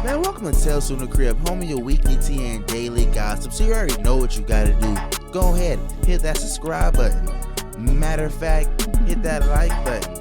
Man, welcome to Tales from the Crib, home of your weekly tea and daily gossip. So you already know what you gotta do. Go ahead, hit that subscribe button. Matter of fact, hit that like button.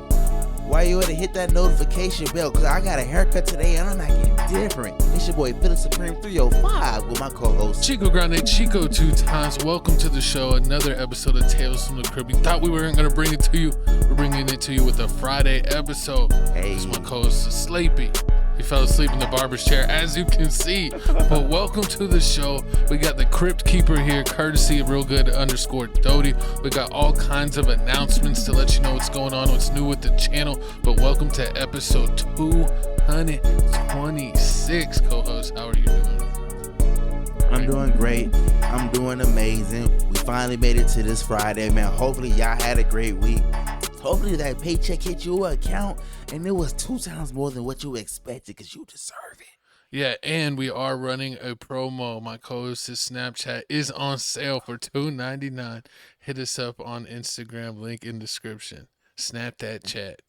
While you at it, hit that notification bell, because I got a haircut today and I'm acting different. It's your boy, Philip Supreme 305 with my co-host Chico Grande, Chico 2 times. Welcome to the show, another episode of Tales from the Crib. You thought we weren't going to bring it to you. We're bringing it to you with a Friday episode. Hey. This is my co-host, Sleepy. He fell asleep in the barber's chair, as you can see. But welcome to the show. We got the Crypt Keeper here, courtesy of RealGood_Doty. We got all kinds of announcements to let you know what's going on, what's new with the channel. But welcome to episode 226. Co-host, how are you doing? I'm doing great. I'm doing amazing. We finally made it to this Friday, man. Hopefully y'all had a great week. Hopefully that paycheck hit your account and it was 2 times more than what you expected, because you deserve it. Yeah, and we are running a promo. My co-host's Snapchat is on sale for $2.99. Hit us up on Instagram, link in description. Snap that chat.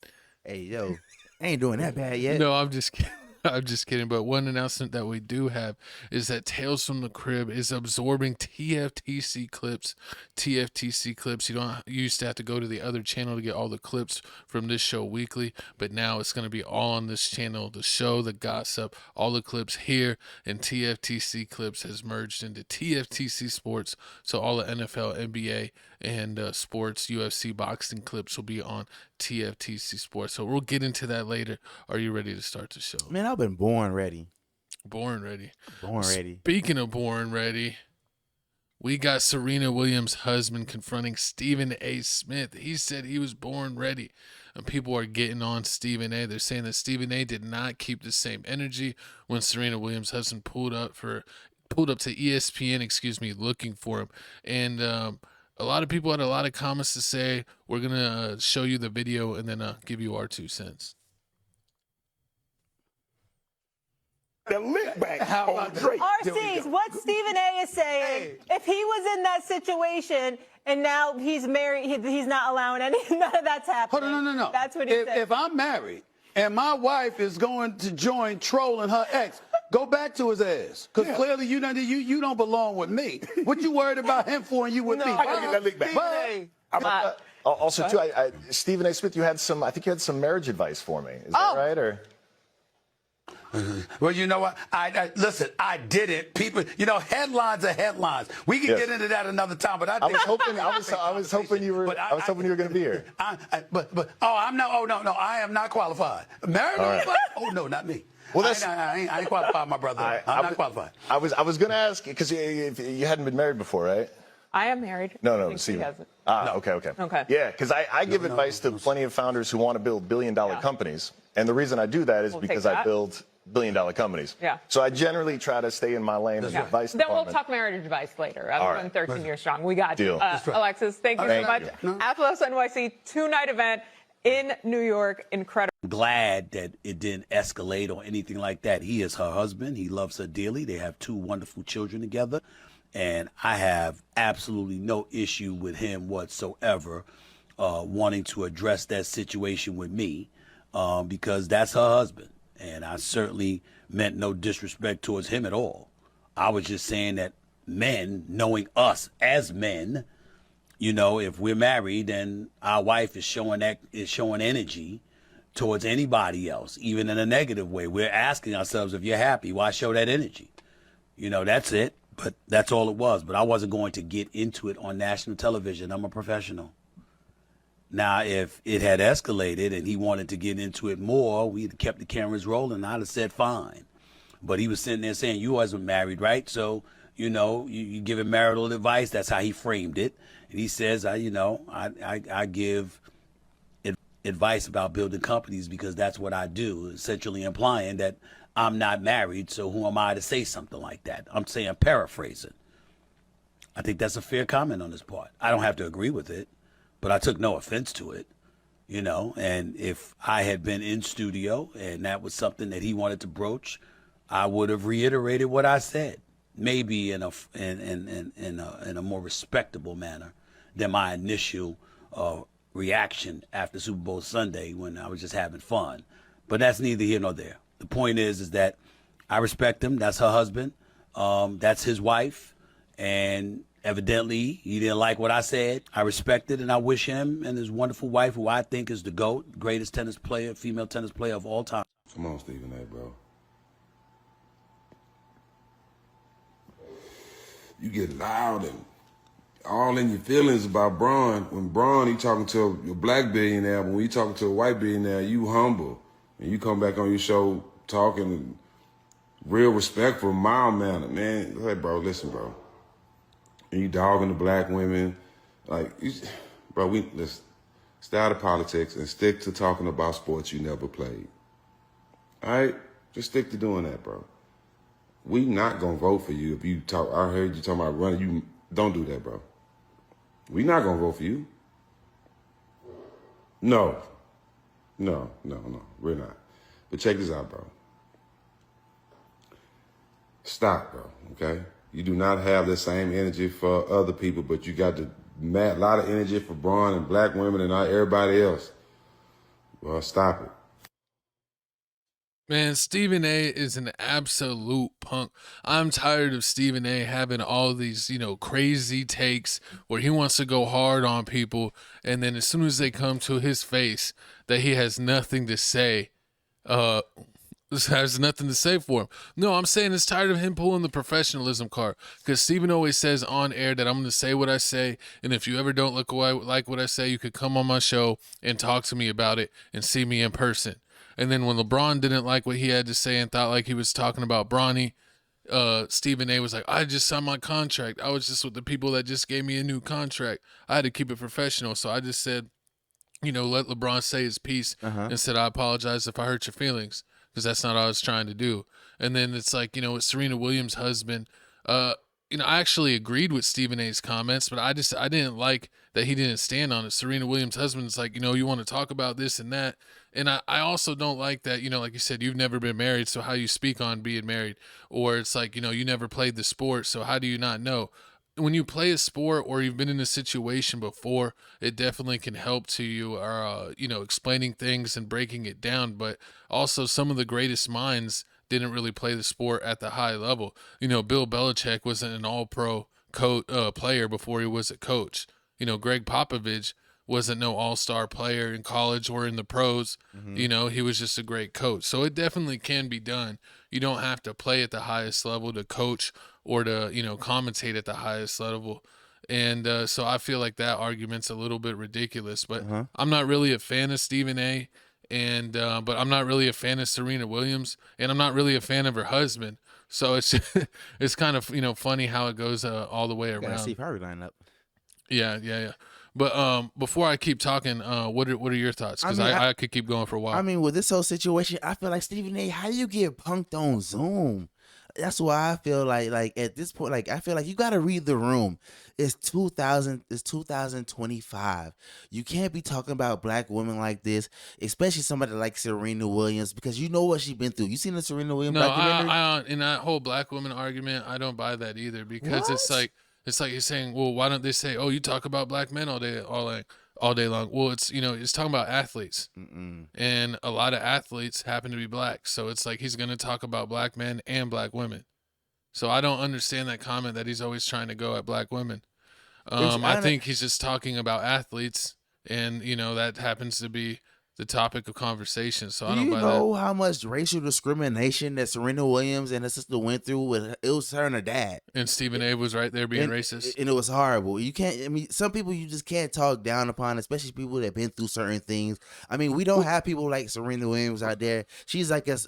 Hey, yo, I ain't doing that bad yet. No, I'm just kidding. I'm just kidding. But one announcement that we do have is that Tales from the Crib is absorbing TFTC clips. TFTC clips. You used to have to go to the other channel to get all the clips from this show weekly, but now it's going to be all on this channel. The show, the gossip, all the clips here, and TFTC clips has merged into TFTC Sports. So all the NFL, NBA, and sports, UFC, boxing clips will be on TFTC Sports. So we'll get into that later. Are you ready to start the show? Man, I've been born ready. Born ready. Born ready. Speaking of born ready, we got Serena Williams' husband confronting Stephen A. Smith. He said he was born ready. And people are getting on Stephen A. They're saying that Stephen A. did not keep the same energy when Serena Williams' husband pulled up to ESPN, looking for him. And a lot of people had a lot of comments to say. We're going to show you the video and then give you our 2 cents. The lick back on Drake. RC's, what Stephen A is saying, if he was in that situation and now he's married, he's not allowing none of that's happening. Hold on, no. That's what he said. If I'm married and my wife is going to join trolling her ex, go back to his ass. Because clearly you don't belong with me. What you worried about him for and you with me? I gotta get that lick back. Also, too, Stephen A. Smith, I think you had some marriage advice for me. Is that right? Or well, you know what? Listen, I did it. People, headlines are headlines. We can get into that another time. But I was hoping you were going to be here. I am not qualified. Married? Right. Oh no, not me. Well, I ain't qualified, my brother. I'm not qualified. I was going to ask because you hadn't been married before, right? I am married. No. See, hasn't. Okay. Yeah, because I give advice to plenty of founders who want to build billion-dollar companies, and the reason I do that is because I build billion-dollar companies. Yeah. So I generally try to stay in my lane as advice. Then we'll talk marriage advice later. I'm going 13 years strong. We got you. Alexis, thank you so much. Athlos NYC 2-night event in New York. Incredible. Glad that it didn't escalate or anything like that. He is her husband. He loves her dearly. They have 2 wonderful children together. And I have absolutely no issue with him whatsoever wanting to address that situation with me because that's her husband. And I certainly meant no disrespect towards him at all. I was just saying that men, knowing us as men, if we're married and our wife is showing energy towards anybody else, even in a negative way, we're asking ourselves, if you're happy, why show that energy? That's it. But that's all it was. But I wasn't going to get into it on national television. I'm a professional. Now, if it had escalated and he wanted to get into it more, we'd kept the cameras rolling. I'd have said fine. But he was sitting there saying, you wasn't married, right? So, you give him marital advice. That's how he framed it. And he says, I give advice about building companies because that's what I do, essentially implying that I'm not married, so who am I to say something like that? I'm saying paraphrasing. I think that's a fair comment on his part. I don't have to agree with it, but I took no offense to it, and if I had been in studio and that was something that he wanted to broach, I would have reiterated what I said, maybe in a more respectable manner than my initial reaction after Super Bowl Sunday when I was just having fun. But that's neither here nor there. The point is that I respect him. That's her husband. That's his wife. And evidently, he didn't like what I said. I respect it, and I wish him and his wonderful wife, who I think is the GOAT, greatest tennis player, female tennis player of all time. Come on, Stephen A., bro. You get loud and all in your feelings about Braun. When Braun, he talking to a black billionaire, but when he talking to a white billionaire, you humble. And you come back on your show talking real respectful, mild manner, man. Hey, bro, listen, bro. And you dogging the black women. Like, bro, let's stay out of politics and stick to talking about sports you never played. All right? Just stick to doing that, bro. We not going to vote for you if you talk. I heard you talking about running. You don't do that, bro. We not going to vote for you. No. We're not. But check this out, bro. Stop, bro, okay? You do not have the same energy for other people, but you got a lot of energy for Braun and black women and everybody else. Well, stop it. Man, Stephen A is an absolute punk. I'm tired of Stephen A having all these, crazy takes where he wants to go hard on people, and then as soon as they come to his face that he has nothing to say, has nothing to say for him. No, I'm saying it's tired of him pulling the professionalism card, because Stephen always says on air that I'm going to say what I like if you ever don't like what I say, you could come on my show and talk to me about it and see me in person. And then when LeBron didn't like what he had to say and thought like he was talking about Bronny, Stephen A was like, I just signed my contract. I was just with the people that just gave me a new contract. I had to keep it professional. So I just said, let LeBron say his piece and said, I apologize if I hurt your feelings, because that's not what I was trying to do. And then it's like, with Serena Williams' husband, I actually agreed with Stephen A's comments, but I didn't like that he didn't stand on it. Serena Williams' husband's like, you want to talk about this and that. And I also don't like that, like you said, you've never been married, so how you speak on being married. Or it's like, you never played the sport, so how do you not know? When you play a sport or you've been in a situation before, it definitely can help to you, or, explaining things and breaking it down. But also some of the greatest minds didn't really play the sport at the high level. Bill Belichick wasn't an all-pro player before he was a coach. Greg Popovich wasn't no all-star player in college or in the pros. He was just a great coach. So it definitely can be done. You don't have to play at the highest level to coach or to, commentate at the highest level. And so I feel like that argument's a little bit ridiculous. But I'm not really a fan of Stephen A. And but I'm not really a fan of Serena Williams, and I'm not really a fan of her husband. So it's it's kind of funny how it goes all the way around. Gotta see Harvey line up. Yeah. But before I keep talking, what are your thoughts? Because I could keep going for a while. I mean, with this whole situation, I feel like Stephen A, how you get punked on Zoom? That's why I feel like at this point, I feel like you got to read the room. It's 2025. You can't be talking about black women like this, especially somebody like Serena Williams, because you know what she's been through. You seen the Serena Williams documentary? In that whole black woman argument, I don't buy that either, because it's like you're saying, well, why don't they say, oh, you talk about black men all day long? Well, it's it's talking about athletes. And a lot of athletes happen to be black, so it's like he's going to talk about black men and black women. So I don't understand that comment that he's always trying to go at black women. I think he's just talking about athletes, and that happens to be the topic of conversation. So I don't buy that. Do you know how much racial discrimination that Serena Williams and her sister went through? It was her and her dad. And Stephen A was right there being racist. And it was horrible. You can't, some people you just can't talk down upon, especially people that have been through certain things. We don't have people like Serena Williams out there. She's like a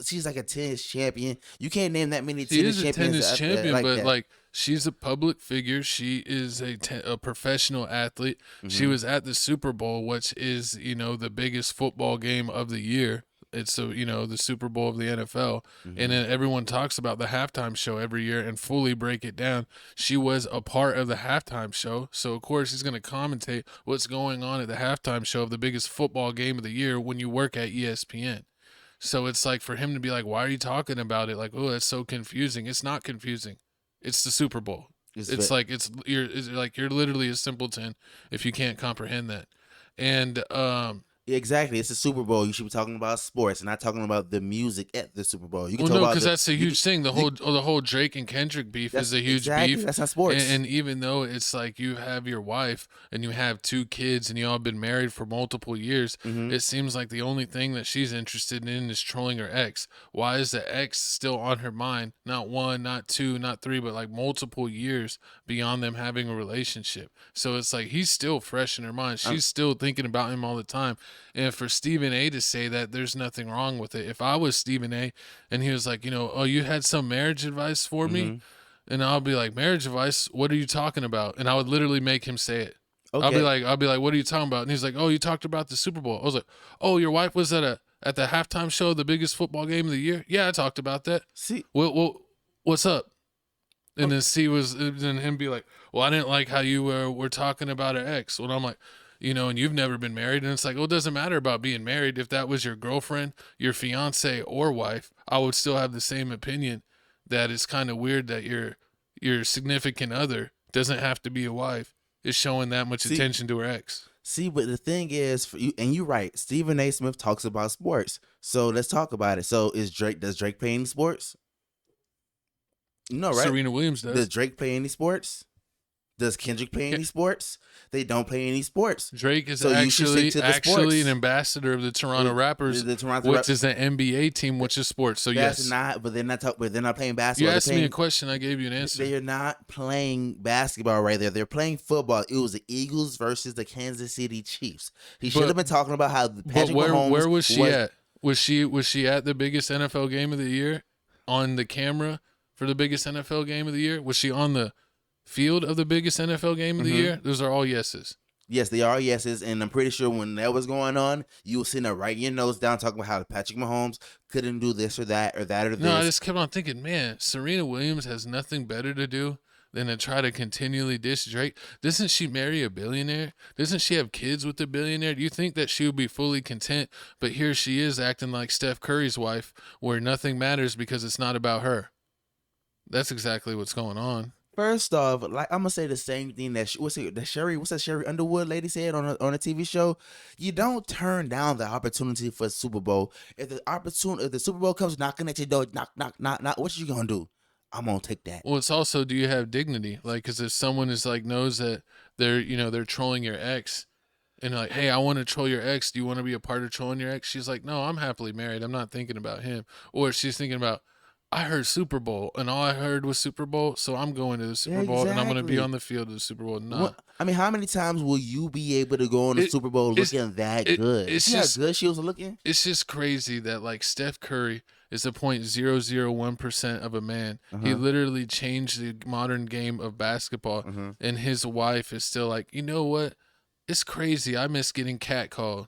tennis champion. You can't name that many tennis champions. She is a tennis champion, but she's a public figure. She is a professional athlete. She was at the Super Bowl, which is, the biggest football game of the year. It's the Super Bowl of the NFL. And then everyone talks about the halftime show every year and fully break it down. She was a part of the halftime show. So, of course, he's going to commentate what's going on at the halftime show of the biggest football game of the year when you work at ESPN. So it's like, for him to be like, why are you talking about it? Like, oh, that's so confusing. It's not confusing. It's the Super Bowl. You're literally a simpleton if you can't comprehend that. And Exactly. It's a Super Bowl. You should be talking about sports and not talking about the music at the Super Bowl. You can Well, talk no, about because that's a huge thing. The whole Drake and Kendrick beef is a huge beef. That's not sports. And even though it's like you have your wife and you have 2 kids and you all have been married for multiple years, it seems like the only thing that she's interested in is trolling her ex. Why is the ex still on her mind? Not 1, not 2, not 3, but like multiple years beyond them having a relationship. So it's like he's still fresh in her mind. She's still thinking about him all the time. And for Stephen A to say that, there's nothing wrong with it. If I was Stephen A and he was like, oh, you had some marriage advice for me? And I'll be like, marriage advice? What are you talking about? And I would literally make him say it. Okay. I'll be like, what are you talking about? And he's like, oh, you talked about the Super Bowl. I was like, oh, your wife was at the halftime show of the biggest football game of the year? Yeah, I talked about that. See, well, what's up? And then him be like, well, I didn't like how you were talking about her ex. Well, I'm like, and you've never been married. And it's like, well, it doesn't matter about being married. If that was your girlfriend, your fiance or wife, I would still have the same opinion that it's kind of weird that your significant other doesn't have to be a wife is showing that much attention to her ex. See, but the thing is, for you, and you're right, Stephen A. Smith talks about sports. So let's talk about it. So does Drake play any sports? No, right? Serena Williams does. Does Drake play any sports? Does Kendrick play any sports? They don't play any sports. Drake is actually an ambassador of the Toronto Raptors, which is an NBA team, which is sports. So yes, but they're not playing basketball. You asked me a question, I gave you an answer. They are not playing basketball right there. They're playing football. It was the Eagles versus the Kansas City Chiefs. He should have been talking about how Patrick Mahomes. Where was she at? Was she at the biggest NFL game of the year on the camera for the biggest NFL game of the year? Was she on the field of the biggest NFL game of the year? Those are all yeses. Yes, they are yeses, and I'm pretty sure when that was going on, you were sitting there writing your notes down, talking about how Patrick Mahomes couldn't do this or that or that or this. No, I just kept on thinking, man, Serena Williams has nothing better to do than to try to continually diss Drake. Doesn't she marry a billionaire? Doesn't she have kids with a billionaire? Do you think that she would be fully content? But here she is acting like Steph Curry's wife, where nothing matters because it's not about her. That's exactly what's going on. First off, like I'm gonna say the same thing that what's that Sherry Underwood lady said on a TV show. You don't turn down the opportunity for Super Bowl. If the Super Bowl comes knocking at your door, knock, what you gonna do? I'm gonna take that. Well, it's also, do you have dignity? Like, because if someone is like knows that they're trolling your ex, and like, hey, I want to troll your ex. Do you want to be a part of trolling your ex? She's like, no, I'm happily married. I'm not thinking about him. Or she's thinking about, I heard Super Bowl, and all I heard was Super Bowl, so I'm going to the Super Bowl, and I'm going to be on the field of the Super Bowl. Nah. Well, I mean, how many times will you be able to go on the Super Bowl looking that good? It's just how good she was looking. It's just crazy that like Steph Curry is a 0.001% of a man. He literally changed the modern game of basketball, and his wife is still like, you know what? It's crazy. I miss getting catcalled.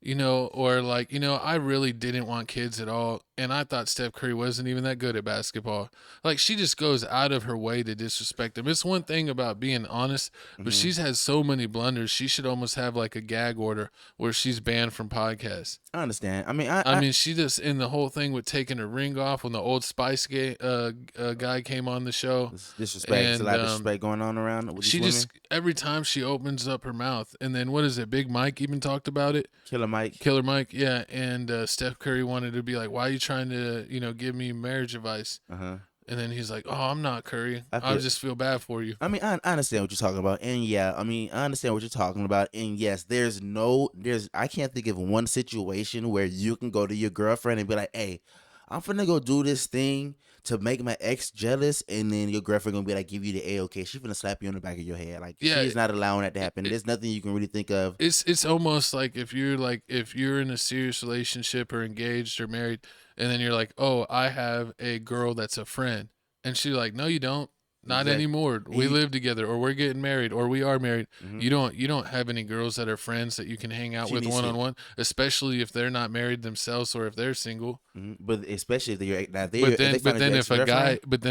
Or like, I really didn't want kids at all. And I thought Steph Curry wasn't even that good at basketball. Like, she just goes out of her way to disrespect him. It's one thing about being honest, but she's had so many blunders. She should almost have like a gag order where she's banned from podcasts. I understand. I mean, she just, in the whole thing with taking her ring off when the Old Spice guy came on the show. Disrespect. There's a lot of disrespect going on around with these women. Just, every time she opens up her mouth, and then what is it? Big Mike even talked about it. Killer Mike, yeah. And Steph Curry wanted to be like, why are you trying to, give me marriage advice? And then he's like, oh, I'm not Curry. I just feel bad for you. I mean, I understand what you're talking about. And yeah, I mean, I understand what you're talking about. And yes, I can't think of one situation where you can go to your girlfriend and be like, hey, I'm finna go do this thing to make my ex jealous, and then your girlfriend gonna be like, give you the A-OK. She's gonna slap you on the back of your head. Like, she's not allowing that to happen. There's nothing you can really think of. It's almost like if you're in a serious relationship or engaged or married, and then you're like, oh, I have a girl that's a friend, and she's like, no, you don't. Not anymore. We live together, or we're getting married, or we are married. You don't have any girls that are friends that you can hang out with one-on-one, especially if they're not married themselves or if they're single. But especially if they're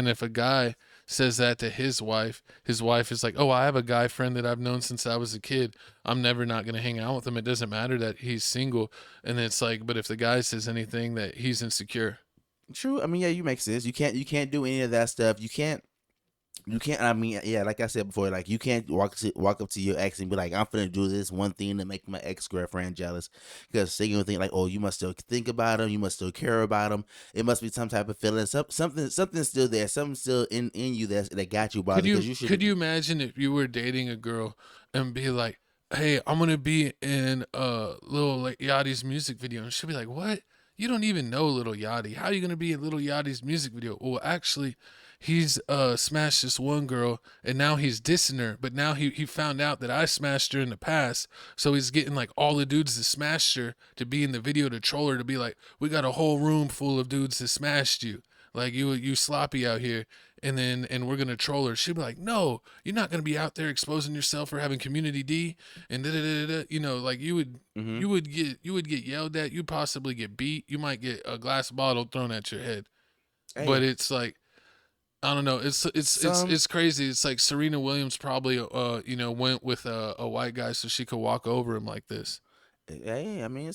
if a guy says that to his wife is like, oh, I have a guy friend that I've known since I was a kid. I'm never not going to hang out with him. It doesn't matter that he's single. And it's like, but if the guy says anything, that he's insecure. True. I mean, yeah, you make sense. You can't do any of that stuff. You can't. You can't. I mean, yeah, like I said before, like you can't walk up to your ex and be like, "I'm finna do this one thing to make my ex-girlfriend jealous," because they gonna think like, "Oh, you must still think about him. You must still care about him. It must be some type of feeling. Something's still there. Something still in you that got you bothered." Could you imagine if you were dating a girl and be like, "Hey, I'm gonna be in Lil Yachty's music video," and she'll be like, "What? You don't even know Lil Yachty. How are you gonna be in Lil Yachty's music video?" Well, actually, he's smashed this one girl and now he's dissing her, but now he found out that I smashed her in the past, so he's getting like all the dudes that smashed her to be in the video to troll her, to be like, "We got a whole room full of dudes that smashed you, like you sloppy out here, and we're gonna troll her." She'd be like, "No, you're not gonna be out there exposing yourself for having community D and you know, like you would get yelled at, you'd possibly get beat, you might get a glass bottle thrown at your head." Hey. But it's like, I don't know. It's crazy. It's like Serena Williams probably, went with a white guy so she could walk over him like this. Hey, I mean,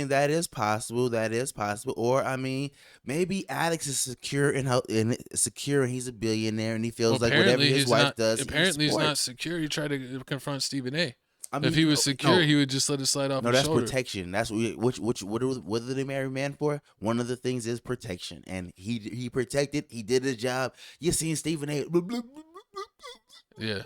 that is possible. That is possible. Or I mean, maybe Alex is secure and he's a billionaire and he feels like whatever his wife does. Apparently, he's not secure. He tried to confront Stephen A. I mean, if he was secure, he would just let it slide off. No, his that's shoulder. protection. That's what do they marry man for? One of the things is protection, and he protected. He did his job. You seen Stephen A. Yeah.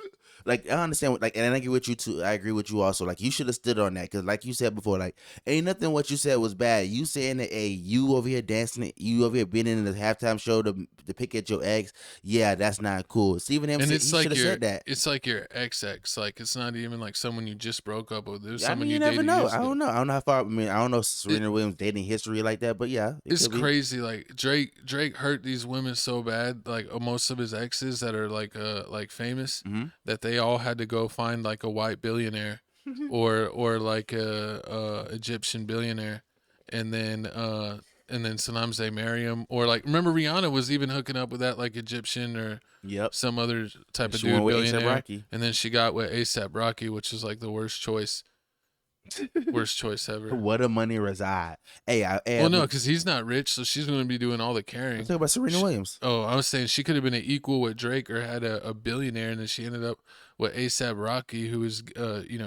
Like, I understand, like, and I agree with you too. I agree with you also. Like, you should have stood on that, because like you said before, like, ain't nothing what you said was bad. You saying that, hey, you over here dancing, you over here being in the halftime show to pick at your ex, yeah, that's not cool. Stephen A. should have said that. It's like your ex, like it's not even like someone you just broke up with. There's someone you never know. I don't know how far. I mean, I don't know Serena Williams dating history like that, but yeah, it's crazy. Like Drake hurt these women so bad. Like most of his exes that are like famous, that they all had to go find like a white billionaire or like a Egyptian billionaire, and then sometimes they marry him. Or like, remember Rihanna was even hooking up with that like Egyptian or some other type of dude billionaire, and then she got with A$AP Rocky, which is like the worst choice ever. What a money reside. No, because he's not rich, so she's going to be doing all the carrying. I'm talking about Serena Williams. I was saying she could have been an equal with Drake or had a billionaire, and then she ended up with A$AP Rocky, who is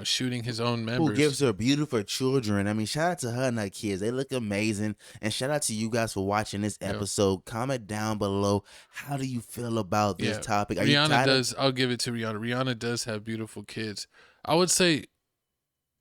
shooting his own members. Who gives her beautiful children. I mean, shout out to her and her kids. They look amazing. And shout out to you guys for watching this episode. Comment down below. How do you feel about this topic? Rihanna does. I'll give it to Rihanna. Rihanna does have beautiful kids. I would say,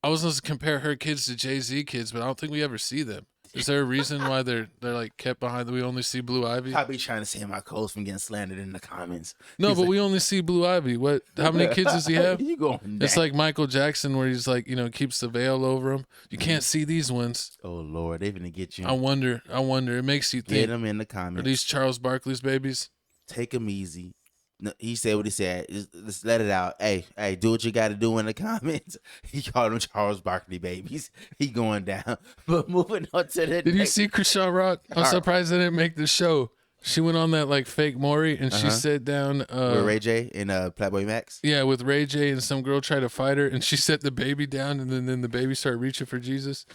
I was supposed to compare her kids to Jay-Z kids, but I don't think we ever see them. Is there a reason why they're like kept behind? We only see Blue Ivy. I'll be trying to save my clothes from getting slandered in the comments. No, but we only see Blue Ivy. What? How many kids does he have? You going? It's like Michael Jackson, where he's like, keeps the veil over him. You can't see these ones. Oh Lord, they're gonna get you. I wonder. It makes you think. Get them in the comments. Are these Charles Barkley's babies? Take them easy. No, he said what he said. Just let it out. Hey, do what you got to do in the comments. He called them Charles Barkley babies. He going down. But moving on to the Did you see Krishan Rock? I'm surprised they didn't make the show. She went on that like fake Maury, and she sat down with Ray J and Playboy Max. Yeah, with Ray J, and some girl tried to fight her, and she set the baby down, and then the baby started reaching for Jesus.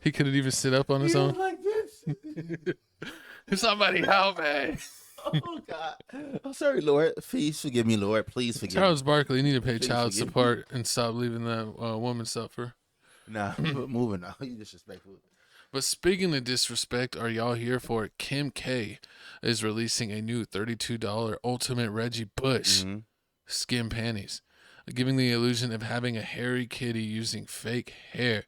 He couldn't even sit up on his own. Like this. Somebody help me. Oh God! I'm sorry, Lord. Please forgive me, Lord. Please forgive Charles me. Barkley, you need to pay child support and stop leaving that woman suffer. Nah, moving on. You disrespectful. But speaking of disrespect, are y'all here for it? Kim K is releasing a new $32 Ultimate Reggie Bush skin panties, giving the illusion of having a hairy kitty using fake hair.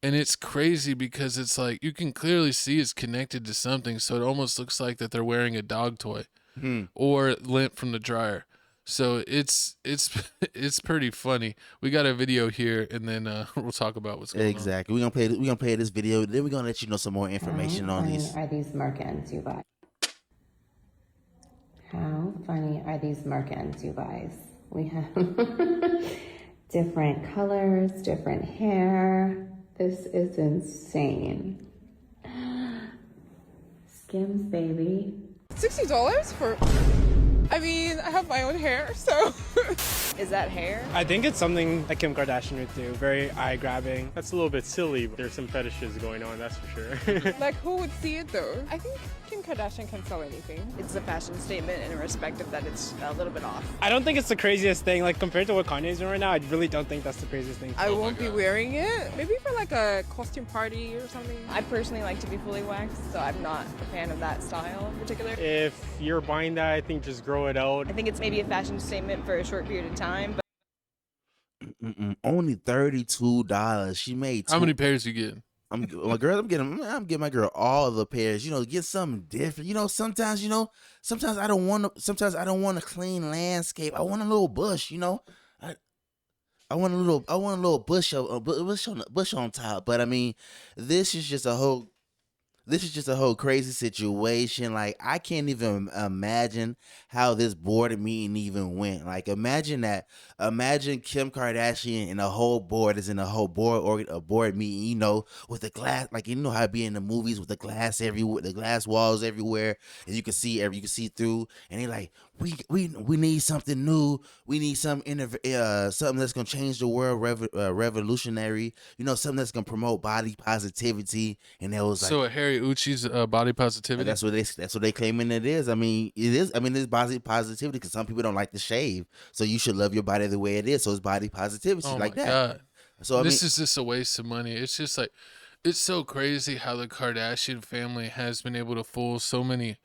And it's crazy because it's like you can clearly see it's connected to something, so it almost looks like that they're wearing a dog toy or lint from the dryer. So it's pretty funny. We got a video here, and then we'll talk about what's going on. Exactly. We're gonna play this video. Then we're gonna let you know some more information on these. Are these merkins, you guys? How funny are these merkins, you guys? We have different colors, different hair. This is insane. Skims, baby. $60 for I mean, I have my own hair, so. Is that hair? I think it's something that Kim Kardashian would do. Very eye-grabbing. That's a little bit silly, but there's some fetishes going on, that's for sure. Like, who would see it, though? I think Kim Kardashian can sell anything. It's a fashion statement in respect of that it's a little bit off. I don't think it's the craziest thing. Like, compared to what Kanye's doing right now, I really don't think that's the craziest thing. I won't be wearing it. Maybe for like a costume party or something. I personally like to be fully waxed, so I'm not a fan of that style in particular. If you're buying that, I think just grow it out. I think it's maybe a fashion statement for a short period of time, but Only $32. She made How many pairs you get? I'm getting my girl all of the pairs. Get something different. Sometimes I don't want a clean landscape. I want a little bush. I want a little bush on top. But I mean, this is just a whole crazy situation. Like, I can't even imagine how this board meeting even went. Like, imagine Kim Kardashian and the whole board is in a whole board meeting, with the glass, like, how it be in the movies with the glass everywhere, the glass walls everywhere, and you can see through, and they're like, we need something new. We need something that's gonna change the world, revolutionary. Something that's gonna promote body positivity. And it was like, so Harry Uchi's body positivity. That's what they claiming it is. I mean, it is. I mean, it's body positivity because some people don't like to shave, so you should love your body the way it is. So it's body positivity, like that. God. So this is just a waste of money. It's just like, it's so crazy how the Kardashian family has been able to fool so many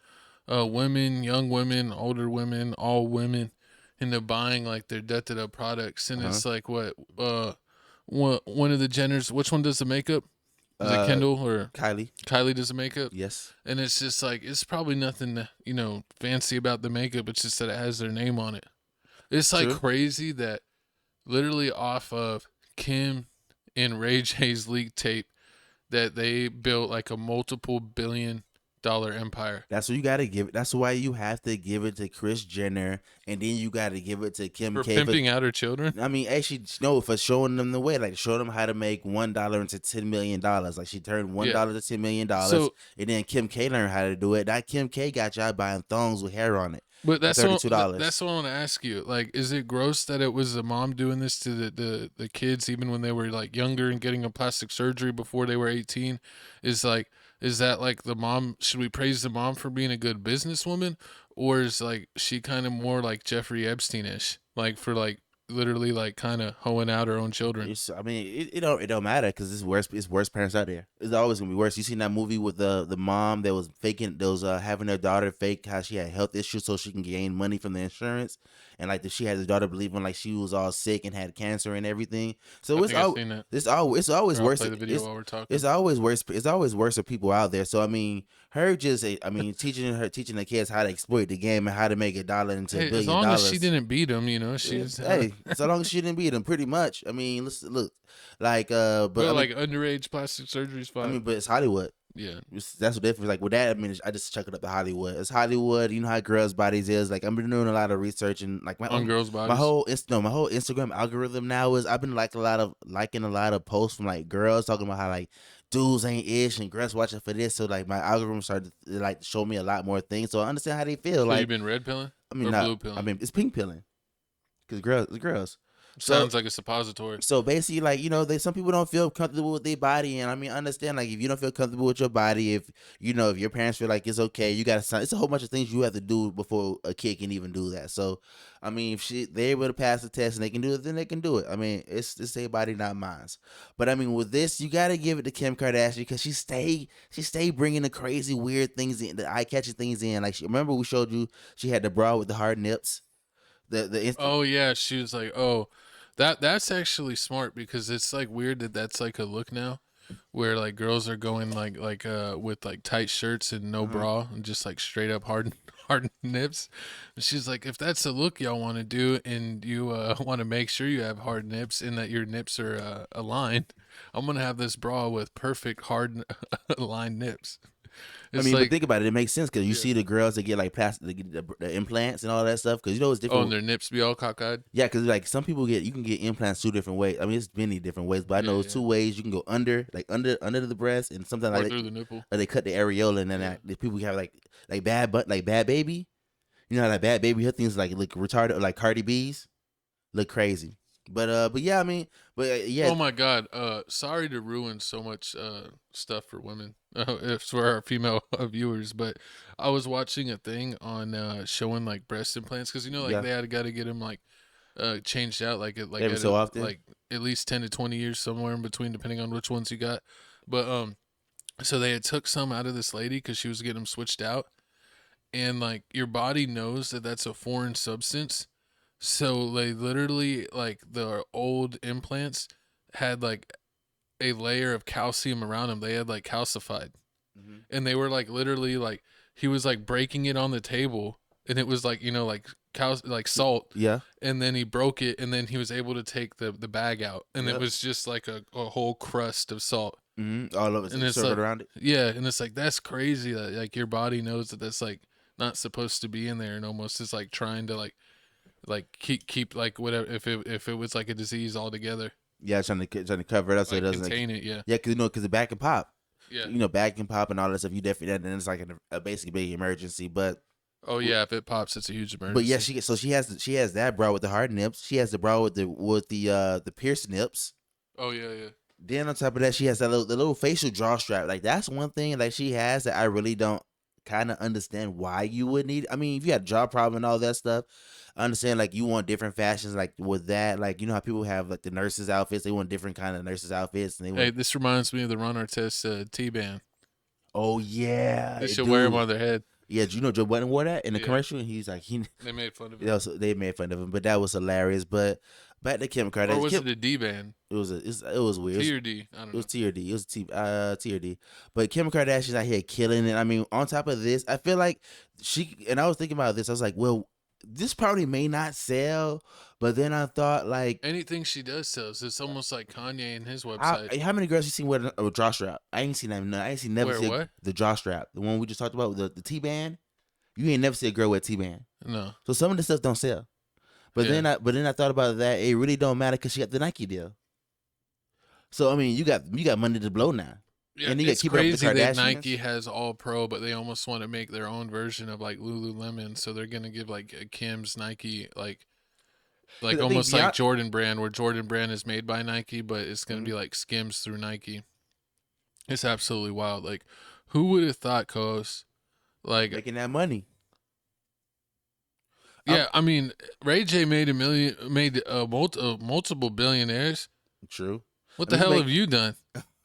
women, young women, older women, all women, into buying like their decked up products. And it's like, one of the Jenners, which one does the makeup? Is it Kendall or Kylie? Kylie does the makeup. Yes. And it's just like, it's probably nothing, fancy about the makeup. It's just that it has their name on it. It's like crazy that literally off of Kim and Ray J's leaked tape that they built like a multiple billion-dollar empire. That's what you got to give. That's why you have to give it to Kris Jenner, and then you got to give it to Kim For K. pimping out her children? I mean, actually, no, for showing them the way, like showing them how to make $1 into $10 million. Like, she turned $1 to $10 million, and then Kim K learned how to do it. That Kim K got y'all buying thongs with hair on it. But that's $32. That's what I want to ask you. Like, is it gross that it was the mom doing this to the kids even when they were like younger and getting a plastic surgery before they were 18? Is that like the mom? Should we praise the mom for being a good businesswoman, or is like she kind of more like Jeffrey Epstein-ish, like for like literally like kind of hoeing out her own children? I mean, it don't matter because it's worse parents out there. It's always gonna be worse. You seen that movie with the mom that was having her daughter fake how she had health issues so she can gain money from the insurance, and like she had the daughter believing like she was all sick and had cancer and everything. So it's always worse. Play the video while we're talking. It's always worse. It's always worse for people out there. So I mean, teaching the kids how to exploit the game and how to make $1 into $1 billion. As long as she didn't beat them, she's so long as she didn't beat them, pretty much. I mean, look, like but like underage plastic surgery is fine. I mean, but it's Hollywood. Yeah, that's the difference. Like with that, I mean, I just chuck it up to Hollywood. It's Hollywood. You know how girls' bodies is. Like I've been doing a lot of research and like on girls' bodies. My whole Instagram algorithm now is I've been liking a lot of posts from like girls talking about how like dudes ain't ish and girls watching for this. So like my algorithm started to like show me a lot more things. So I understand how they feel. So like you've been red pilling? I mean, or blue pilling? I mean, it's pink pilling. Because girls. Sounds like a suppository. So basically, like, some people don't feel comfortable with their body. And I mean, understand, like, if you don't feel comfortable with your body, if your parents feel like it's okay, it's a whole bunch of things you have to do before a kid can even do that. So, I mean, if they're able to pass the test and they can do it, then they can do it. I mean, it's their body, not mine. But I mean, with this, you got to give it to Kim Kardashian because she stay bringing the crazy, weird things in, the eye-catching things in. Like, remember we showed you she had the bra with the hard nips? Oh yeah, she was like, oh, that's actually smart because it's like weird that's like a look now, where like girls are going like with like tight shirts and no bra and just like straight up hard nips. And she's like, if that's the look y'all want to do and you want to make sure you have hard nips and that your nips are aligned, I'm gonna have this bra with perfect hard aligned nips. I mean, but think about it. It makes sense because you see the girls that get like plastic, the implants and all that stuff. Because it's different. Oh, and their nips be all cockeyed. Yeah, because like some people you can get implants 2 different ways. I mean, it's many different ways, but I know 2 ways. You can go under the breast, and sometimes through the nipple. Or they cut the areola, and then the people have like bad baby. You know how that bad baby hair things like look retarded, like Cardi B's, look crazy. But yeah, I mean, yeah. Oh my God. Sorry to ruin so much stuff for women, if for our female viewers, but I was watching a thing on showing like breast implants because like they had got to get them like changed out Every so often, like at least 10 to 20 years somewhere in between, depending on which ones you got. But so they had took some out of this lady because she was getting them switched out, and like your body knows that that's a foreign substance. So they literally, like, the old implants had like a layer of calcium around them. They had like calcified, and they were like literally like he was like breaking it on the table, and it was like like salt. Yeah. And then he broke it, and then he was able to take the bag out, and it was just like a whole crust of salt. All of it, and it's circled like, around it. Yeah, and it's like that's crazy that like your body knows that that's like not supposed to be in there, and almost is like trying to like keep like whatever if it was like a disease altogether. Yeah, trying to cover it up so it doesn't contain it. Yeah, because because the back can pop. Yeah, back can pop and all that stuff. You definitely then it's like a basically big emergency. But if it pops, it's a huge emergency. But yeah, she has that bra with the hard nips. She has the bra with the pierced nips. Oh yeah. Then on top of that, she has the little facial draw strap. Like that's one thing like she has that I really don't kind of understand why you would need. I mean, if you had a jaw problem and all that stuff, I understand like you want different fashions like with that. Like how people have like the nurses outfits, they want different kind of nurses outfits. And this reminds me of the Ron Artest T-band. Oh yeah, they should wear them on their head. Yeah, do you know Joe Budden wore that in the commercial? And he's like they made fun of him. They made fun of him, but that was hilarious. But back to Kim Kardashian. Or was it a D-band? It was weird. T or D? I don't know. It was T or D. It was T or D. But Kim Kardashian's out here killing it. I mean, on top of this, I feel like and I was thinking about this. I was like, well, this probably may not sell, but then I thought like anything she does sells. It's almost like Kanye and his website. How many girls you seen with a jaw strap? I ain't seen that. I ain't seen never see what? The jaw strap. The one we just talked about, the T-band. You ain't never see a girl with a T-band. No. So some of the stuff don't sell. But then I thought about that. It really don't matter because she got the Nike deal. So I mean, you got money to blow now. Yeah, and you it's crazy that Nike has All Pro, but they almost want to make their own version of like Lululemon. So they're gonna give like Kim's Nike like almost like Jordan Brand, where Jordan Brand is made by Nike, but it's gonna be like Skims through Nike. It's absolutely wild. Like, who would have thought, co-host, like making that money? Yeah, I mean, Ray J made multiple billionaires. True. What the hell have you done?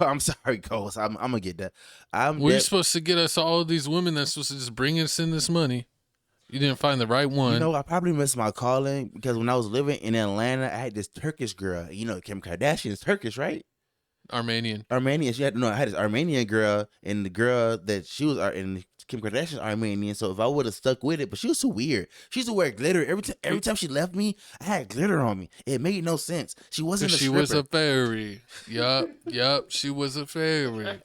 I'm sorry, Coles. I'm gonna get that. We're supposed to get us all of these women that's supposed to just bring us in this money. You didn't find the right one. I probably missed my calling because when I was living in Atlanta, I had this Turkish girl. Kim Kardashian is Turkish, right? Armenian. She had I had this Armenian girl, and the girl that she was in Kim Kardashian's Armenian. So if I would have stuck with it, but she was so weird. She used to wear glitter every time she left me. I had glitter on me. It made no sense. She wasn't a stripper. She was a fairy. Yup. She was a fairy.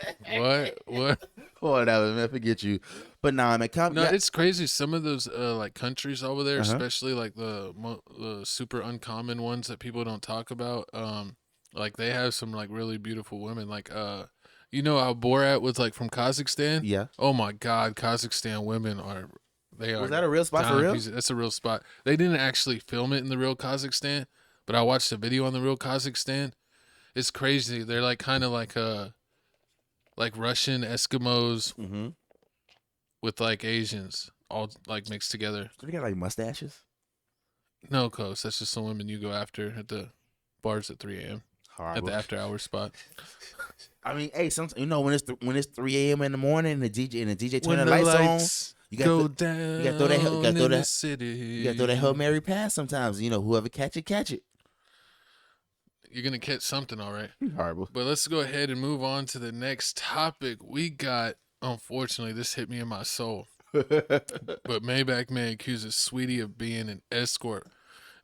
What? Whatever, man. Forget you. But nah, man. It's crazy. Some of those like countries over there, especially like the super uncommon ones that people don't talk about. Like they have some like really beautiful women. Like how Borat was like from Kazakhstan? Yeah. Oh my God, Kazakhstan women are. Was that a real spot for real? That's a real spot. They didn't actually film it in the real Kazakhstan, but I watched a video on the real Kazakhstan. It's crazy. They're like kind of like Russian Eskimos with like Asians all like mixed together. Do they got like mustaches? No, Coast. That's just some women you go after at the bars at 3 a.m. Horrible. At the after hours spot. I mean, hey, when it's 3 a.m. in the morning and the DJ turn the lights on, you gotta throw that Hail Mary pass sometimes. Whoever catch it. You're gonna catch something, all right. Horrible. But let's go ahead and move on to the next topic. We got, unfortunately, this hit me in my soul. But Maybach May accuses Saweetie of being an escort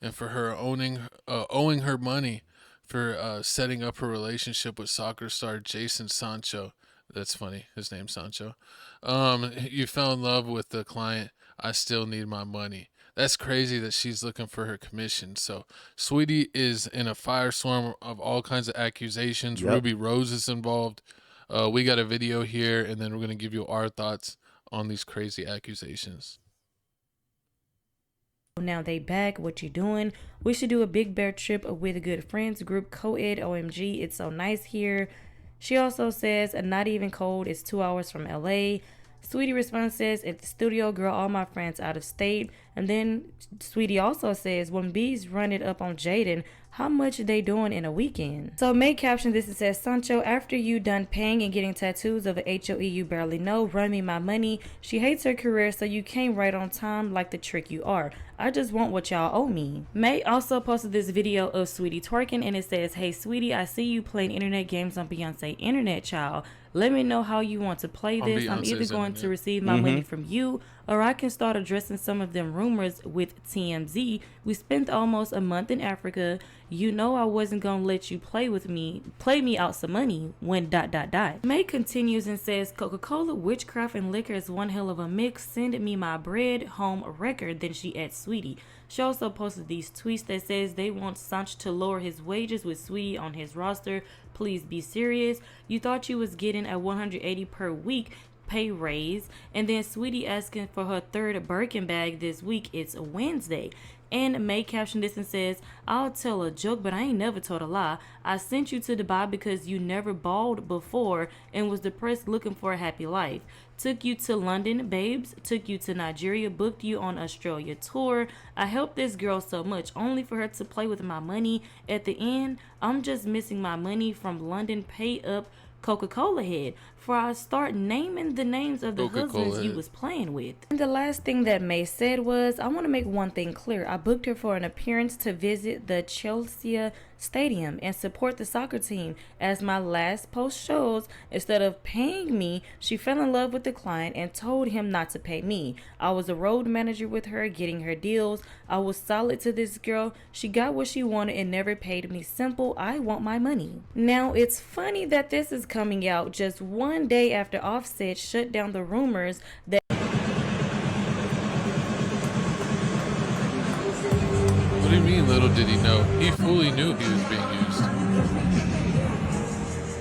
and for her owing her money for setting up her relationship with soccer star Jason Sancho. That's funny. His name's Sancho. You fell in love with the client. I still need my money. That's crazy that she's looking for her commission. So Saweetie is in a firestorm of all kinds of accusations. Yep. Ruby Rose is involved. We got a video here, and then we're going to give you our thoughts on these crazy accusations. Now they back. What you doing? We should do a Big Bear trip with good friends group co-ed. OMG, it's so nice here. She also says, not even cold. It's 2 hours from LA. Saweetie responds, says, at the studio, girl, all my friends out of state. And then Saweetie also says, when bees run it up on Jaden, how much they doing in a weekend? So May captioned this and says, Sancho, after you done paying and getting tattoos of a HOE you barely know, run me my money. She hates her career, so you came right on time like the trick you are. I just want what y'all owe me. May also posted this video of Saweetie twerking, and it says, hey Saweetie, I see you playing internet games on Beyonce Internet, child. Let me know how you want to play this. I'm either going to receive my money from you, or I can start addressing some of them rumors with TMZ. We spent almost a month in Africa. You know I wasn't gonna let you play me out some money when ... May continues and says, Coca-Cola, witchcraft, and liquor is one hell of a mix. Send me my bread home record. Then she adds Saweetie. She also posted these tweets that says they want Sanch to lower his wages with Saweetie on his roster. Please be serious. You thought you was getting a $180 per week pay raise, and then Saweetie asking for her third Birkin bag this week. It's a Wednesday. And May captioned this and says, I'll tell a joke, but I ain't never told a lie. I sent you to Dubai because you never balled before and was depressed looking for a happy life. Took you to London, babes. Took you to Nigeria. Booked you on Australia tour. I helped this girl so much, only for her to play with my money. At the end, I'm just missing my money from London. Pay up, Coca-Cola head, for I start naming the names of the husbands you was playing with. And the last thing that May said was, I want to make one thing clear. I booked her for an appearance to visit the Chelsea Stadium and support the soccer team. As my last post shows, instead of paying me, she fell in love with the client and told him not to pay me. I was a road manager with her, getting her deals. I was solid to this girl. She got what she wanted and never paid me. Simple, I want my money. Now, it's funny that this is coming out just one day after Offset shut down the rumors that What do you mean, little did he know? He fully knew he was being used.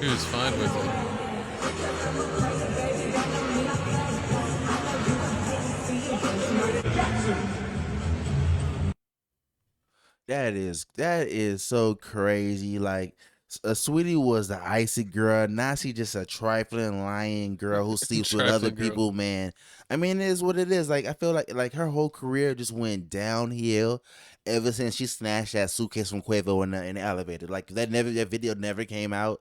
He was fine with it. That is so crazy. Like, Saweetie was the icy girl. Now she just a trifling, lying girl who sleeps with other people, man. I mean, it is what it is. Like, I feel like her whole career just went downhill ever since she snatched that suitcase from Quavo in the elevator. Like, that video never came out.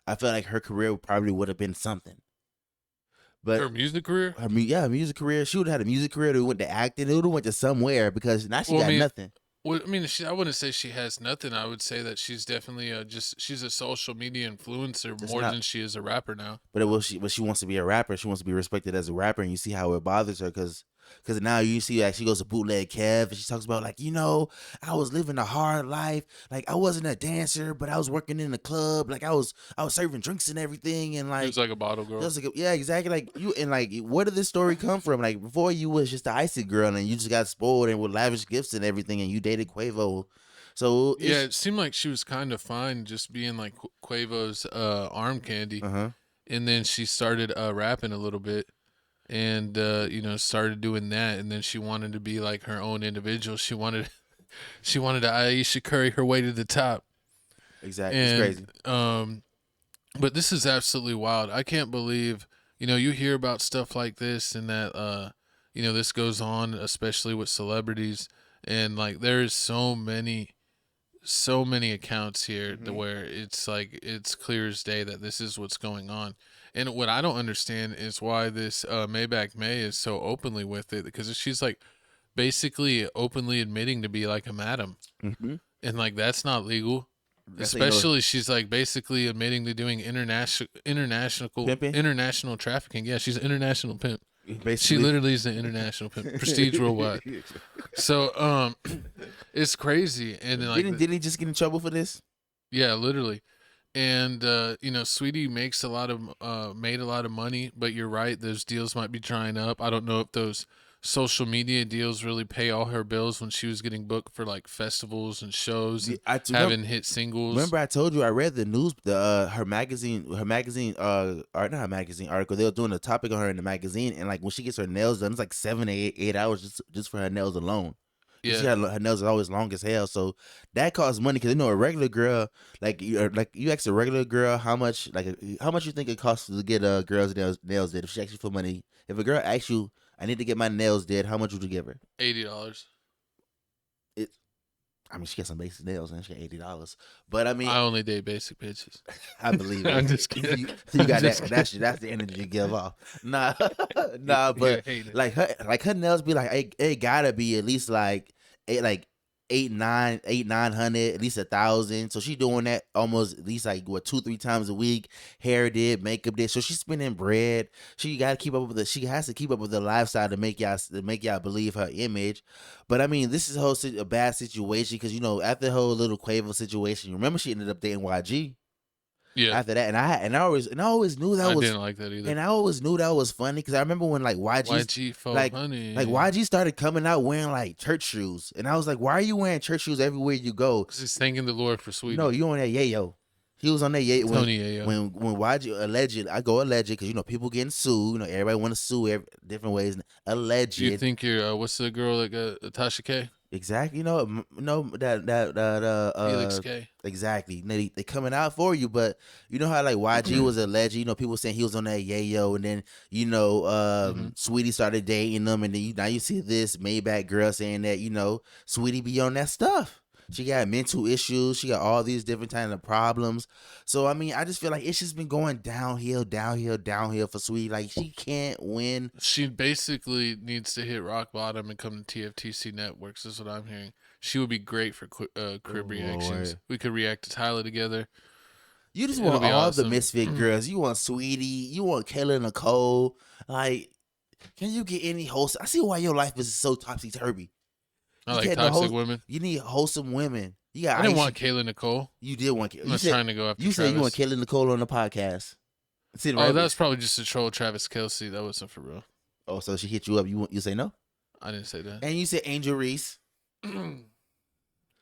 I feel like her career probably would have been something. But her music career? Music career. She would have had a music career. It went to acting. It would have went to somewhere, because now she got nothing. Well, I mean, I wouldn't say she has nothing. I would say that she's definitely she's a social media influencer than she is a rapper now. But she wants to be a rapper. She wants to be respected as a rapper, and you see how it bothers her, because now you see like she goes to Bootleg Kev and she talks about, like, I was living a hard life. Like, I wasn't a dancer, but I was working in the club. Like, I was serving drinks and everything, and like it was like a bottle girl. Yeah, exactly. Like where did this story come from? Like, before you was just the icy girl and you just got spoiled and with lavish gifts and everything, and you dated Quavo. So yeah, it seemed like she was kind of fine just being like Quavo's arm candy. And then she started rapping a little bit. And started doing that, and then she wanted to be like her own individual. She wanted to Aisha Curry her way to the top. Exactly. It's crazy. But this is absolutely wild. I can't believe, you hear about stuff like this, and that this goes on, especially with celebrities, and like there is so many accounts here where it's like it's clear as day that this is what's going on. And what I don't understand is why this Maybach May is so openly with it, because she's like basically openly admitting to be like a madam, and like that's not legal. Especially she's like basically admitting to doing international trafficking. Yeah, she's an international pimp. Basically. She literally is an international pimp, prestige worldwide. So it's crazy. And then, like, didn't he just get in trouble for this? Yeah, literally. And Saweetie makes made a lot of money, but you're right, those deals might be drying up. I don't know if those social media deals really pay all her bills when she was getting booked for like festivals and shows, having hit singles. Remember, I told you I read the news, her magazine article. They were doing a topic on her in the magazine, and like when she gets her nails done, it's like 7 to 8 hours just for her nails alone. Yeah. Her nails are always long as hell, so that costs money. Because a regular girl, like you ask a regular girl how much you think it costs to get a girl's nails did if she asks you for money. If a girl asks you, I need to get my nails did, how much would you give her? $80. I mean, she got some basic nails and she got $80. But I mean, I only date basic bitches. I believe it. I'm just kidding. You got that. That's the energy you give off. Nah, but like her nails be like it gotta be at least like 900, at least 1,000. So she doing that almost at least like 2-3 times a week. Hair did, makeup did. So she's spending bread. She got to keep up with she has to keep up with the lifestyle to make y'all believe her image. But I mean, this is a bad situation because after the whole little Quavo situation, remember she ended up dating YG. Yeah. After that, and I always knew that I was. didn't like that either. And I always knew that was funny because I remember when YG YG started coming out wearing like church shoes, and I was like, why are you wearing church shoes everywhere you go? Because he's thanking the Lord for Saweetie. No, you on that yayo. He was on that yayo. Tony Yayo. When YG alleged, I go alleged because people getting sued. Everybody want to sue different ways. Alleged. You think you're what's the girl that got Tasha K? Exactly. Felix K. Exactly. They coming out for you, but you know how like YG was alleged. People saying he was on that yayo, and then Saweetie started dating them, and then now you see this Maybach girl saying that Saweetie be on that stuff. She got mental issues. She got all these different kinds of problems. So, I mean, I just feel like it's just been going downhill for Saweetie. Like, she can't win. She basically needs to hit rock bottom and come to TFTC networks, is what I'm hearing. She would be great for crib reactions. Lord. We could react to Tyla together. You just want all the misfit girls. You want Saweetie. You want Kayla Nicole. Like, can you get any wholesome? I see why your life is so topsy-turvy. I like toxic women. You need wholesome women. I didn't want Kayla Nicole. You did want Kayla. I'm not trying to go after You Travis. said you want Kayla Nicole on the podcast. That was probably just to troll Travis Kelce. That wasn't for real. Oh, so she hit you up. You say no? I didn't say that. And you said Angel Reese.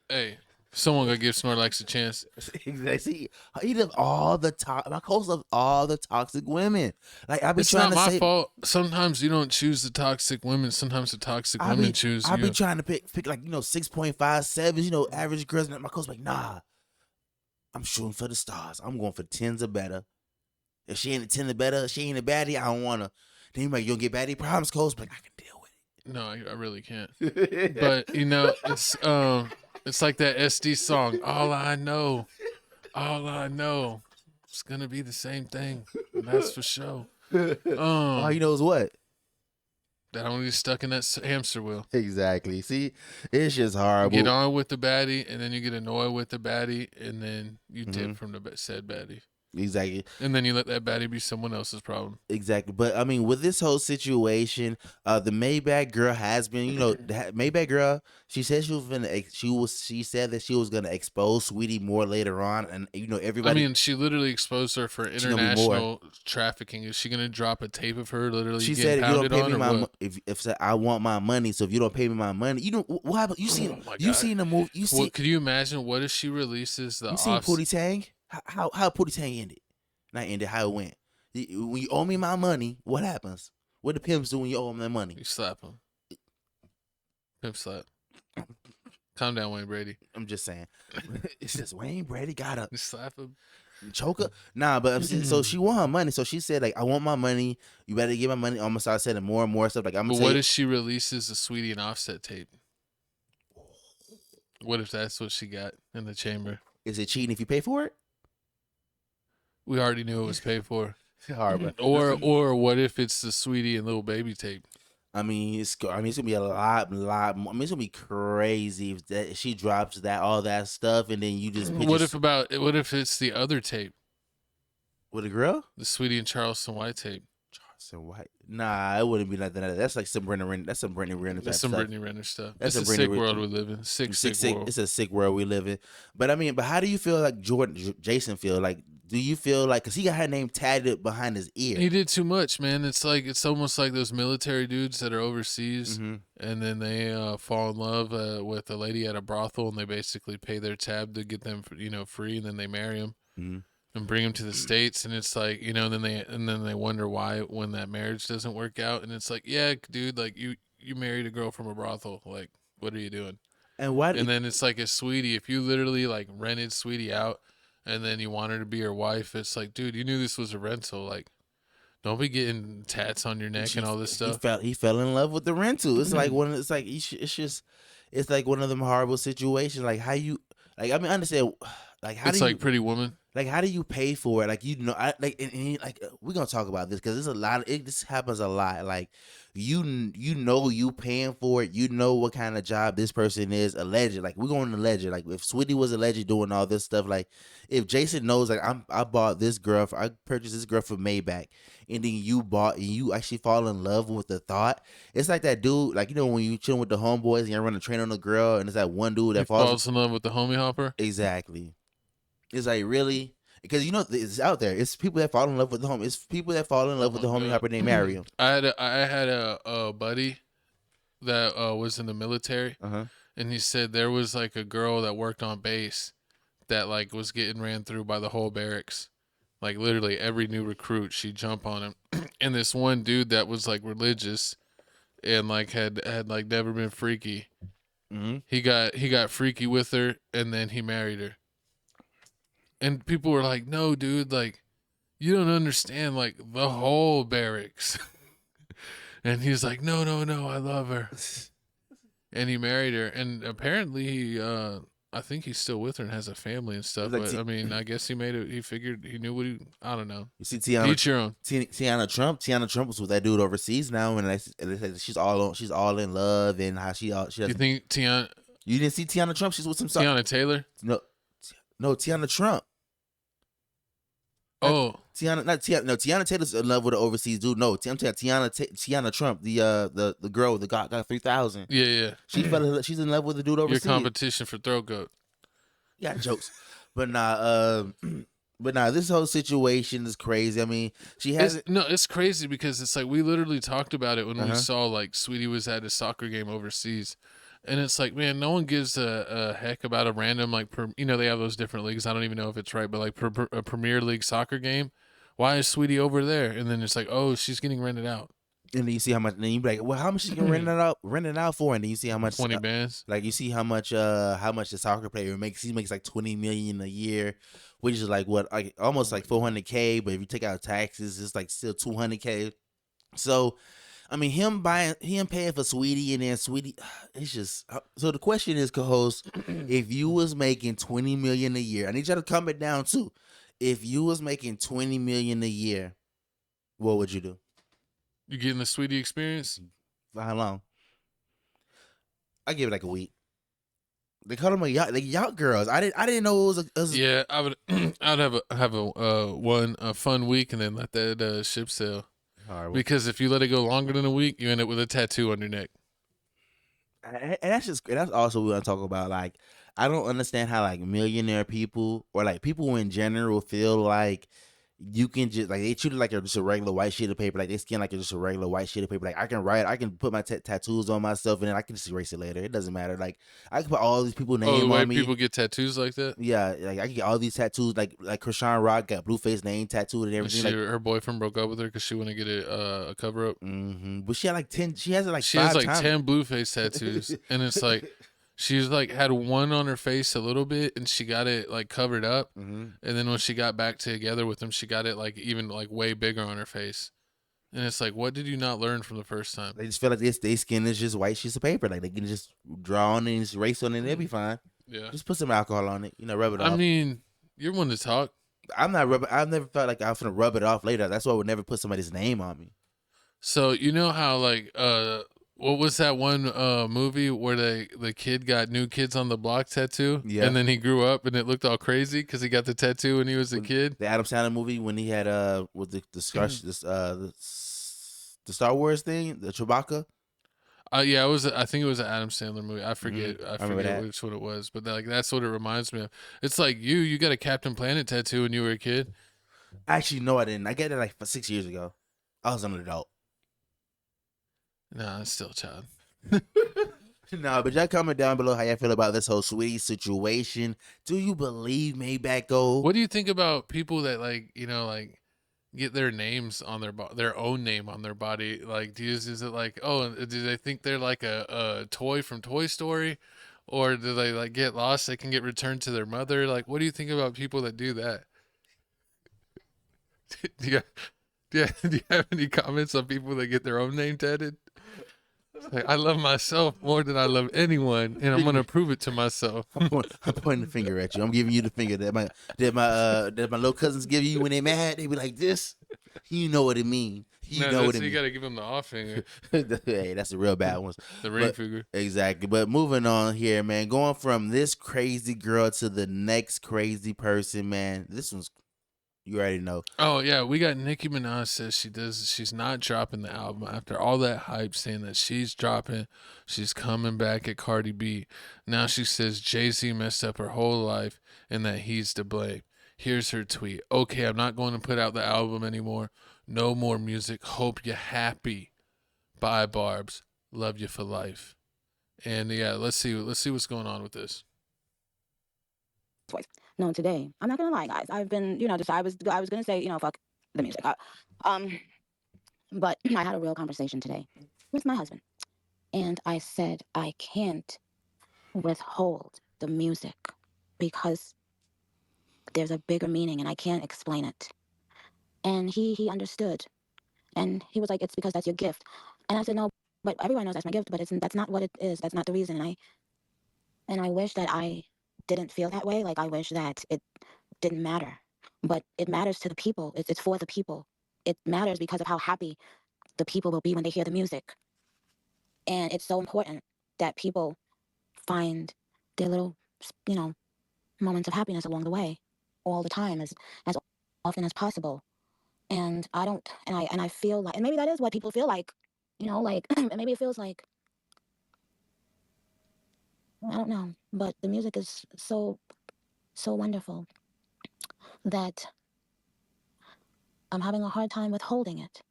Hey, someone gonna give Snorlax a chance. Exactly. He does all the my coach loves all the toxic women. Like I be it's trying not to my fault. Sometimes you don't choose the toxic women. Sometimes the toxic women choose you. I be trying to pick like 6.57. Average girls. And my coach like, nah. I'm shooting for the stars. I'm going for 10s or better. If she ain't a 10 or better, she ain't a baddie. I don't wanna. Then you like, you don't get baddie problems, coach. But I can deal with it. No, I really can't. But it's like that SD song. All I know, it's gonna be the same thing. And that's for sure. All he knows what? That I'm gonna be stuck in that hamster wheel. Exactly. See, it's just horrible. You get on with the baddie, and then you get annoyed with the baddie, and then you dip from the said baddie. Exactly. And then you let that baddie be someone else's problem. Exactly. But I mean, with this whole situation, the Maybach girl has been, Maybach girl, she said she said that she was gonna expose Saweetie more later on, and everybody. I mean, she literally exposed her for international trafficking. Is she gonna drop a tape of her literally? She getting said, "If you don't pay me my if I want my money, so if you don't pay me my money, what happened? You seen the movie? You see? Well, could you imagine what if she releases the? You seen Pootie Tang? How Pootie Tang ended? Not ended. How it went? When you owe me my money, what happens? What the pimps do when you owe them their money? You slap them. Pimp slap. Calm down, Wayne Brady. I'm just saying. It's just Wayne Brady got up. You slap him. Choke her? Nah, but so she want her money. So she said, like, I want my money. You better give my money. I'm gonna start saying more and more stuff. Like, I'm gonna. But what if she releases the Saweetie and Offset tape? What if that's what she got in the chamber? Is it cheating if you pay for it? We already knew it was paid for. Hard, or what if it's the Saweetie and Lil Baby tape? I mean, it's gonna be a lot more. I mean, it's gonna be crazy if she drops all that stuff, and then you just. What if it's the other tape? With a girl? The Saweetie and Charleston White tape. Charleston White? Nah, it wouldn't be nothing. That's like some Brittany Renner. That's some Brittany Renner. That's some Brittany Renner stuff. That's That's a sick world we live in. Sick world. It's a sick world we live in. But I mean, how do you feel like Jason feel? Like, do you feel like, because he got her name tatted behind his ear? He did too much, man. It's almost like those military dudes that are overseas, and then they fall in love with a lady at a brothel, and they basically pay their tab to get them, free, and then they marry him and bring him to the States, and it's like, and then they wonder why when that marriage doesn't work out, and it's like, yeah, dude, like you married a girl from a brothel, like, what are you doing? And why? And then it's like a Saweetie. If you literally like rented Saweetie out, and then you want her to be your wife, it's like, dude, you knew this was a rental. Like, don't be getting tats on your neck and all this stuff. He fell in love with the rental. It's like one. It's like it's like one of them horrible situations. Like how you like. I mean, I understand. Like how it's do you, like Pretty Woman. Like how do you pay for it? Like like we're gonna talk about this because there's a lot. This happens a lot. Like you paying for it. You know what kind of job this person is. Alleged. Like we're going to alleged. Like if Saweetie was alleged doing all this stuff. Like if Jason knows like I bought this girl. I purchased this girl for Maybach, and then you actually fall in love with the thought. It's like that dude. Like when you chilling with the homeboys and you're running a train on a girl, and it's that one dude that falls in love with the homie hopper. Exactly. It's like really because it's out there. It's people that fall in love with the homie. It's people that fall in love with the homie hopper. They marry him. I had a buddy that was in the military, and he said there was like a girl that worked on base that like was getting ran through by the whole barracks. Like literally every new recruit, she'd jump on him. And this one dude that was like religious and like had like never been freaky. He got freaky with her, and then he married her. And people were like, no, dude, like, you don't understand, like, the whole barracks. And he's like, no, I love her. And he married her. And apparently, I think he's still with her and has a family and stuff. Like, but, I mean, I guess he figured, he knew I don't know. You see Tiana. Each your own. Tiana Trump was with that dude overseas now. And they say she's all in love and how she doesn't. You think Tiana. You didn't see Tiana Trump? She's with some. Tiana Taylor? No, Tiana Trump. Oh, Tiana Taylor's in love with an overseas dude. No, I'm telling Tiana Trump, the girl that got 3,000. Yeah. She's in love with the dude overseas. Your competition for throat goat. Yeah, jokes, but this whole situation is crazy. I mean, it's crazy because it's like we literally talked about it when we saw like Saweetie was at a soccer game overseas. And it's like, man, no one gives a heck about a random, like, they have those different leagues. I don't even know if it's right, but like a Premier League soccer game. Why is Saweetie over there? And then it's like, oh, she's getting rented out. And then you see how much. Then you be like, well, how much she can rent it out for? And then you see how much 20 bands. Like you see how much the soccer player makes. He makes like $20 million a year, which is like what, like almost like $400K. But if you take out taxes, it's like still $200K. So. I mean, him paying for Saweetie and then Saweetie, it's just. So the question is, co-host, if you was making $20 million a year, I need you to comment down too. If you was making $20 million a year, what would you do? You getting the Saweetie experience? For how long? I give it like a week. They call them yacht girls. I didn't know it was. Yeah, I would. I'd have a fun week and then let that ship sail. Because if you let it go longer than a week, you end up with a tattoo on your neck. And that's also what we want to talk about. Like, I don't understand how like millionaire people or like people in general feel like you can just like they treat it like they're just a regular white sheet of paper. Like they skin like it's just a regular white sheet of paper. Like I can put my tattoos on myself and then I can just erase it later. It doesn't matter. Like I can put all these people's name on me. People get tattoos like that? Yeah, like I can get all these tattoos. Like Krishan Rock got Blueface name tattooed and everything. Her boyfriend broke up with her because she wouldn't get a cover up. But she had like 10. She has like 10 Blueface tattoos, and it's like. She's like had one on her face a little bit and she got it like covered up. And then when she got back together with him, she got it like even like way bigger on her face. And it's like, what did you not learn from the first time? They just feel like their skin is just white sheets of paper. Like they can just draw on it and just erase on it and they'll be fine. Yeah. Just put some alcohol on it, rub it off. I mean, you're one to talk. I've never felt like I was going to rub it off later. That's why I would never put somebody's name on me. So, you know how like, what was that one movie where the kid got New Kids on the Block tattoo? Yeah. And then he grew up and it looked all crazy because he got the tattoo when he was a kid? The Adam Sandler movie when he had with the Star Wars thing, the Chewbacca? Yeah, I think it was an Adam Sandler movie. I forget which one it was. But like that's what it reminds me of. It's like you got a Captain Planet tattoo when you were a kid? Actually, no, I didn't. I got it like 6 years ago. I was an adult. No, it's still a child. No, but y'all comment down below how y'all feel about this whole Saweetie situation. Do you believe Maybach gold? What do you think about people that like get their names on their own name on their body? Like, is it like, oh, do they think they're like a toy from Toy Story, or do they like get lost? They can get returned to their mother. Like, what do you think about people that do that? do you have any comments on people that get their own name tatted? Like, I love myself more than I love anyone, and I'm gonna prove it to myself. I'm pointing the finger at you. I'm giving you the finger that my little cousins give you when they mad. They be like this. You know what it mean. You know what it mean. You gotta give them the off finger. Hey, that's a real bad one. The ring finger. Exactly. But moving on here, man. Going from this crazy girl to the next crazy person, man. This one's. You already know. Oh yeah, we got Nicki Minaj says she's not dropping the album after all that hype saying that she's dropping, she's coming back at Cardi B. Now she says Jay-Z messed up her whole life and that he's to blame. Here's her tweet. Okay, I'm not going to put out the album anymore. No more music. Hope you're happy. Bye, Barbs. Love you for life. And yeah, let's see what's going on with this. No, today, I'm not gonna lie, guys. I've been, I was gonna say, fuck the music. But I had a real conversation today with my husband, and I said I can't withhold the music because there's a bigger meaning, and I can't explain it. And he understood, and he was like, "It's because that's your gift." And I said, "No, but everyone knows that's my gift, but that's not what it is. That's not the reason." And I wish that I didn't feel that way. Like, I wish that it didn't matter, but it matters to the people. It's for the people. It matters because of how happy the people will be when they hear the music. And it's so important that people find their little, moments of happiness along the way, all the time, as often as possible. And I feel like, and maybe that is what people feel like, maybe it feels like, I don't know, but the music is so wonderful that I'm having a hard time with holding it.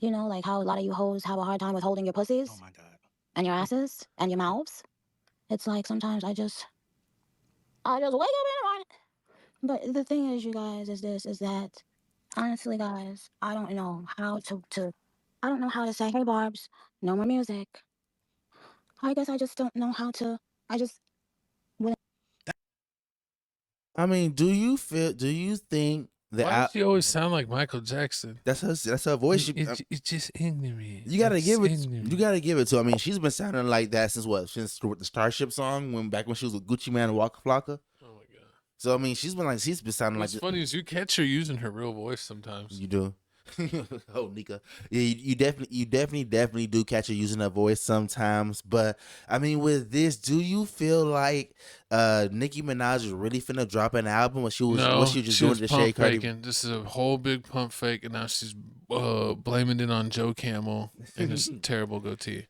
Like how a lot of you hoes have a hard time with holding your pussies. Oh my God. And your asses and your mouths. It's like sometimes I just wake up in the morning. But the thing is, you guys, is that honestly, guys, I don't know how I don't know how to say, hey, Barbs, no more music. I guess I just don't know how to. I mean, do you think that Why does she always sound like Michael Jackson? That's her voice. It's just ignorant. You gotta give it to her. I mean, she's been sounding like that since the Starship song, back when she was with Gucci Mane and Waka Flocka. Oh my God. So I mean, she's been sounding What's like. Funny is you catch her using her real voice sometimes. You do. Oh, Nika. Yeah, you definitely do catch her using her voice sometimes. But I mean, with this, do you feel like Nicki Minaj is really finna drop an album, or she was just doing the shade Cardi? This is a whole big pump fake, and now she's blaming it on Joe Camel and his terrible goatee.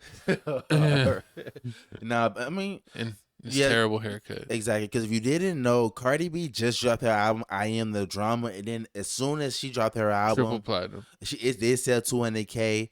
Nah, I mean, and his terrible haircut. Exactly, because if you didn't know, Cardi B just dropped her album, I Am the Drama, and then as soon as she dropped her album, triple platinum. It did sell 200K.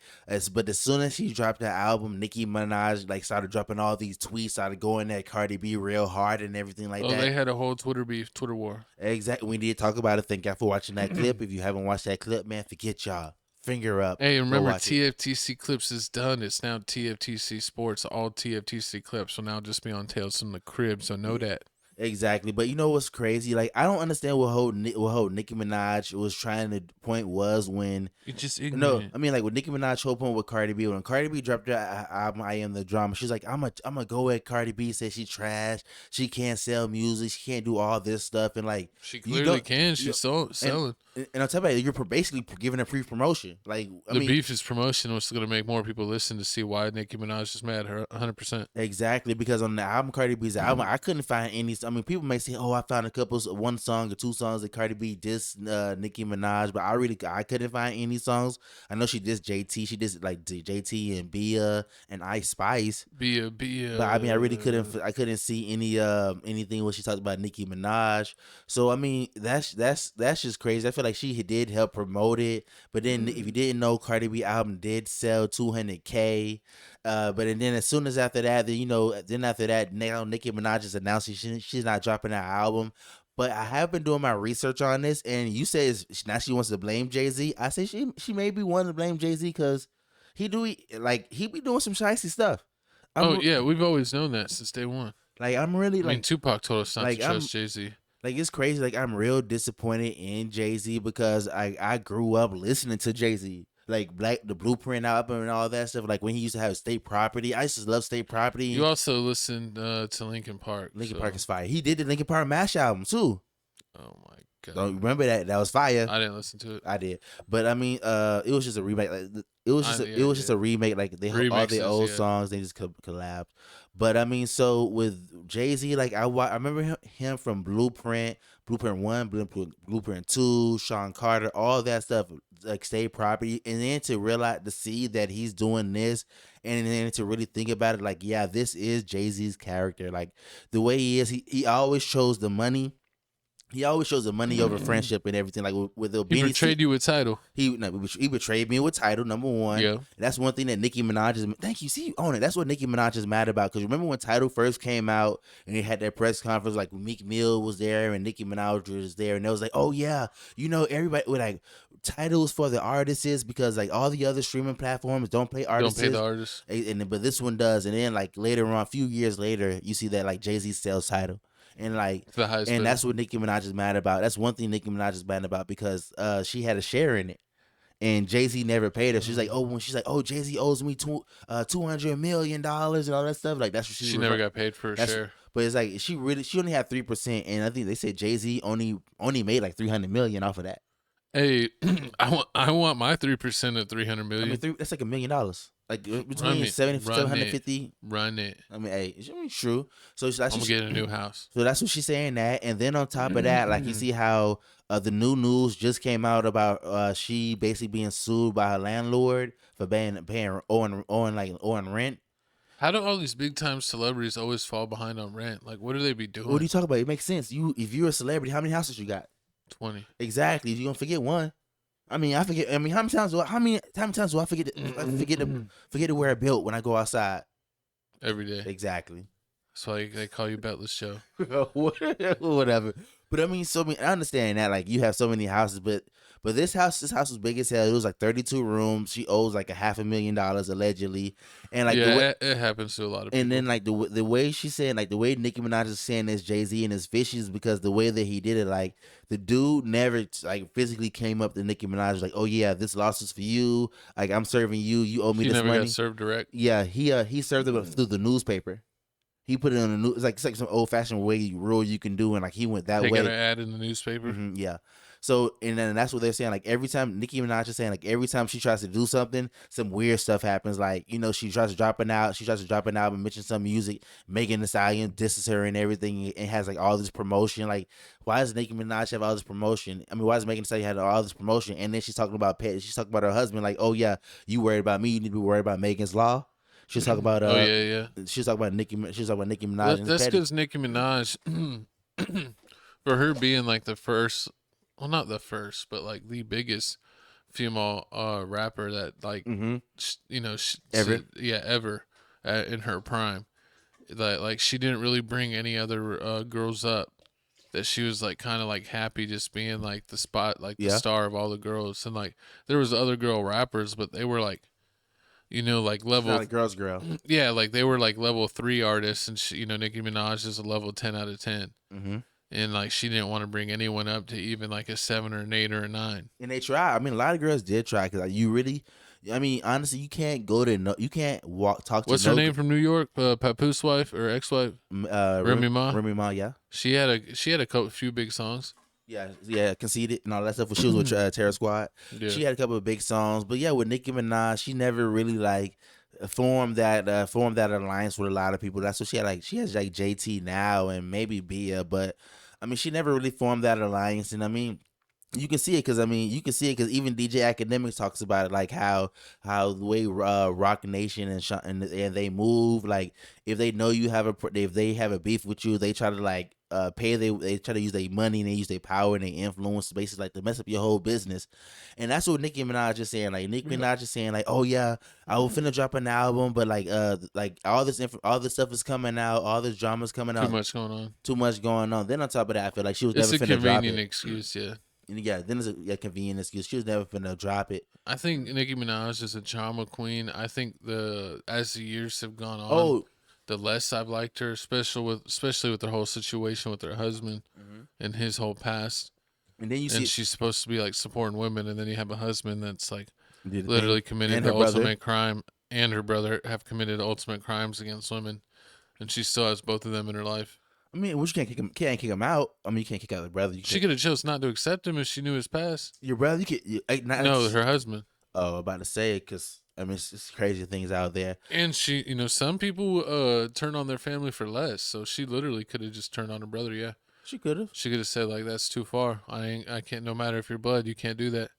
But as soon as she dropped her album, Nicki Minaj started dropping all these tweets, started going at Cardi B real hard and everything like that. Oh, they had a whole Twitter war. Exactly. We need to talk about it. Thank y'all for watching that clip. If you haven't watched that clip, man, forget y'all. Finger up. Hey, remember TFTC Clips is done. It's now TFTC Sports. All TFTC Clips will now just be on Tales from the Crib. So know that. Exactly. But you know what's crazy? Like, I don't understand what whole Nicki Minaj was trying to point was when you just ignorant. No, I mean, like, with Nicki Minaj whole point with Cardi B, when Cardi B dropped her album I Am the Drama, she's like, I'm gonna go at Cardi B, say she trash, she can't sell music, she can't do all this stuff, and like she clearly can. She's selling. And on top of that, you're basically giving her free promotion. Like, the beef is promotion, which is gonna make more people listen to see why Nicki Minaj is mad at her 100%. Exactly, because on the album, Cardi B's album, I couldn't find any. I mean, people may say, "Oh, I found one song or two songs that Cardi B dissed Nicki Minaj," but I couldn't find any songs. I know she dissed JT. She dissed like JT and Bia and Ice Spice. Bia. But I mean, I really couldn't see anything when she talked about Nicki Minaj. So I mean, that's just crazy. I feel like she did help promote it. But then if you didn't know, Cardi B album did sell 200K. But then as soon as after that, now Nicki Minaj is announcing she's not dropping her album. But I have been doing my research on this, and you say now she wants to blame Jay-Z. I say she may be wanting to blame Jay-Z because he be doing some shicey stuff. We've always known that since day one. Like I'm really I mean, Tupac told us not to trust Jay-Z. Like it's crazy. Like I'm real disappointed in Jay-Z because I grew up listening to Jay-Z. Like the Blueprint album and all that stuff. Like when he used to have State Property, I used to love State Property. You also listened to Linkin Park. Linkin Park is fire. He did the Linkin Park Mash album too. Oh my god! Don't remember that? That was fire. I didn't listen to it. I did, but I mean, it was just a remake. Like it was just a remake. Like they all the old songs they just collabed. But I mean, so with Jay-Z, like I remember him from Blueprint 1, Blueprint 2, Sean Carter, all that stuff, like State Property, and then to see that he's doing this, and then to really think about it, like yeah, this is Jay-Z's character. Like the way he is, he always chose the money. He always shows the money over friendship and everything. Like with the he betrayed you with Tidal. He betrayed me with Tidal. Number one. Yeah. And that's one thing that Nicki Minaj is. Thank you. See, you own it. That's what Nicki Minaj is mad about. Because remember when Tidal first came out and they had that press conference, like Meek Mill was there and Nicki Minaj was there, and they was like, oh yeah, everybody was like, Tidal's for the artists because like all the other streaming platforms don't pay artists. Don't pay the artists. But this one does. And then like later on, a few years later, you see that like Jay-Z sells Tidal. And that's what Nicki Minaj is mad about. That's one thing Nicki Minaj is mad about because she had a share in it, and Jay-Z never paid her. She's like, Jay-Z owes me $200 million and all that stuff. Like that's what she never got paid for a share. But it's like she only had 3%, and I think they said Jay-Z only made like $300 million off of that. Hey, I want my 3% of $300 million. I mean, that's like $1 million. Like between 750. Run it. I mean, hey, it's true. So I'm gonna get a new house. So that's what she's saying that, and then on top of that, like you see how the new news just came out about she basically being sued by her landlord for paying owing rent. How do all these big time celebrities always fall behind on rent? Like, what do they be doing? What are you talking about? It makes sense. If you're a celebrity, how many houses you got? 20. Exactly. You're gonna forget one. I mean, I forget. I mean, how many times do I forget to wear a belt when I go outside? Every day. Exactly. That's why they call you Beltless Joe. Whatever. But I mean, I understand that like you have so many houses, but this house was big as hell. It was like 32 rooms. She owes like $500,000 allegedly, and like it happens to a lot of people. And then like the way she's saying, like the way Nicki Minaj is saying this Jay-Z and his fishes, because the way that he did it, like the dude never like physically came up to Nicki Minaj like, oh yeah, this lawsuit's for you. Like I'm serving you. You owe me this money. He never got served direct. Yeah, he served it through the newspaper. He put it on the news. It's like some old fashioned rule you can do, and like he went that way. They got an ad in the newspaper. Mm-hmm, yeah. So and then that's what they're saying. Like every time Nicki Minaj is saying, like every time she tries to do something, some weird stuff happens. Like she tries to drop an album, mention some music, Megan Thee Stallion disses her and everything, and has like all this promotion. Like why does Nicki Minaj have all this promotion? I mean, why does Megan Thee Stallion have all this promotion? And then she's talking about her husband. Like, oh yeah, you worried about me? You need to be worried about Megan's Law. She's talking about She's talking about Nicki Minaj. That's because Nicki Minaj, for her being like the first, well not the first, but like the biggest female rapper that like ever in her prime, that like she didn't really bring any other girls up. That she was like kind of like happy just being like the the star of all the girls, and like there was other girl rappers, but they were like. Like level. Not a girl's girl. Yeah, like they were like level 3 artists, and Nicki Minaj is a level 10 out of 10. Mm-hmm. And like she didn't want to bring anyone up to even like a 7 or an 8 or a 9. And they try. I mean, a lot of girls did try because like you really. I mean, honestly, you can't talk to. What's her name from New York? Papoose wife or ex-wife? Remy Ma. Remy Ma, yeah. She had a few big songs. Yeah, Conceited and all that stuff. When she was with Terror Squad, she had a couple of big songs. But yeah, with Nicki Minaj, she never really like formed that alliance with a lot of people. That's what she had. Like she has like JT now and maybe Bia, but I mean, she never really formed that alliance. And I mean, you can see it because even DJ Academics talks about it, like how the way Rock Nation and they move, like if they know if they have a beef with you, they try to like they try to use their money and they use their power and their influence basically like to mess up your whole business. And that's what Nicki Minaj is saying. Like Nicki Minaj is saying like, oh yeah, I will finna drop an album, but like all this stuff is coming out, all this drama's coming out. Too much going on. Then on top of that, I feel like she was never finna drop it. It's a convenient excuse, yeah. Yeah, then it's a convenient excuse. She was never finna drop it. I think Nicki Minaj is a drama queen. I think as the years have gone on, the less I've liked her, especially with the whole situation with her husband and his whole past. And then she's supposed to be like supporting women, and then you have a husband that's like literally committed the ultimate crime, and her brother have committed ultimate crimes against women, and she still has both of them in her life. I mean, you can't kick him out. I mean, you can't kick out the brother. She could have chose not to accept him if she knew his past. Your brother, no, her husband. Oh, about to say it because I mean, it's crazy things out there. And she, some people turn on their family for less. So she literally could have just turned on her brother. Yeah, she could have. She could have said like, "That's too far. I can't. No matter if you're blood, you can't do that."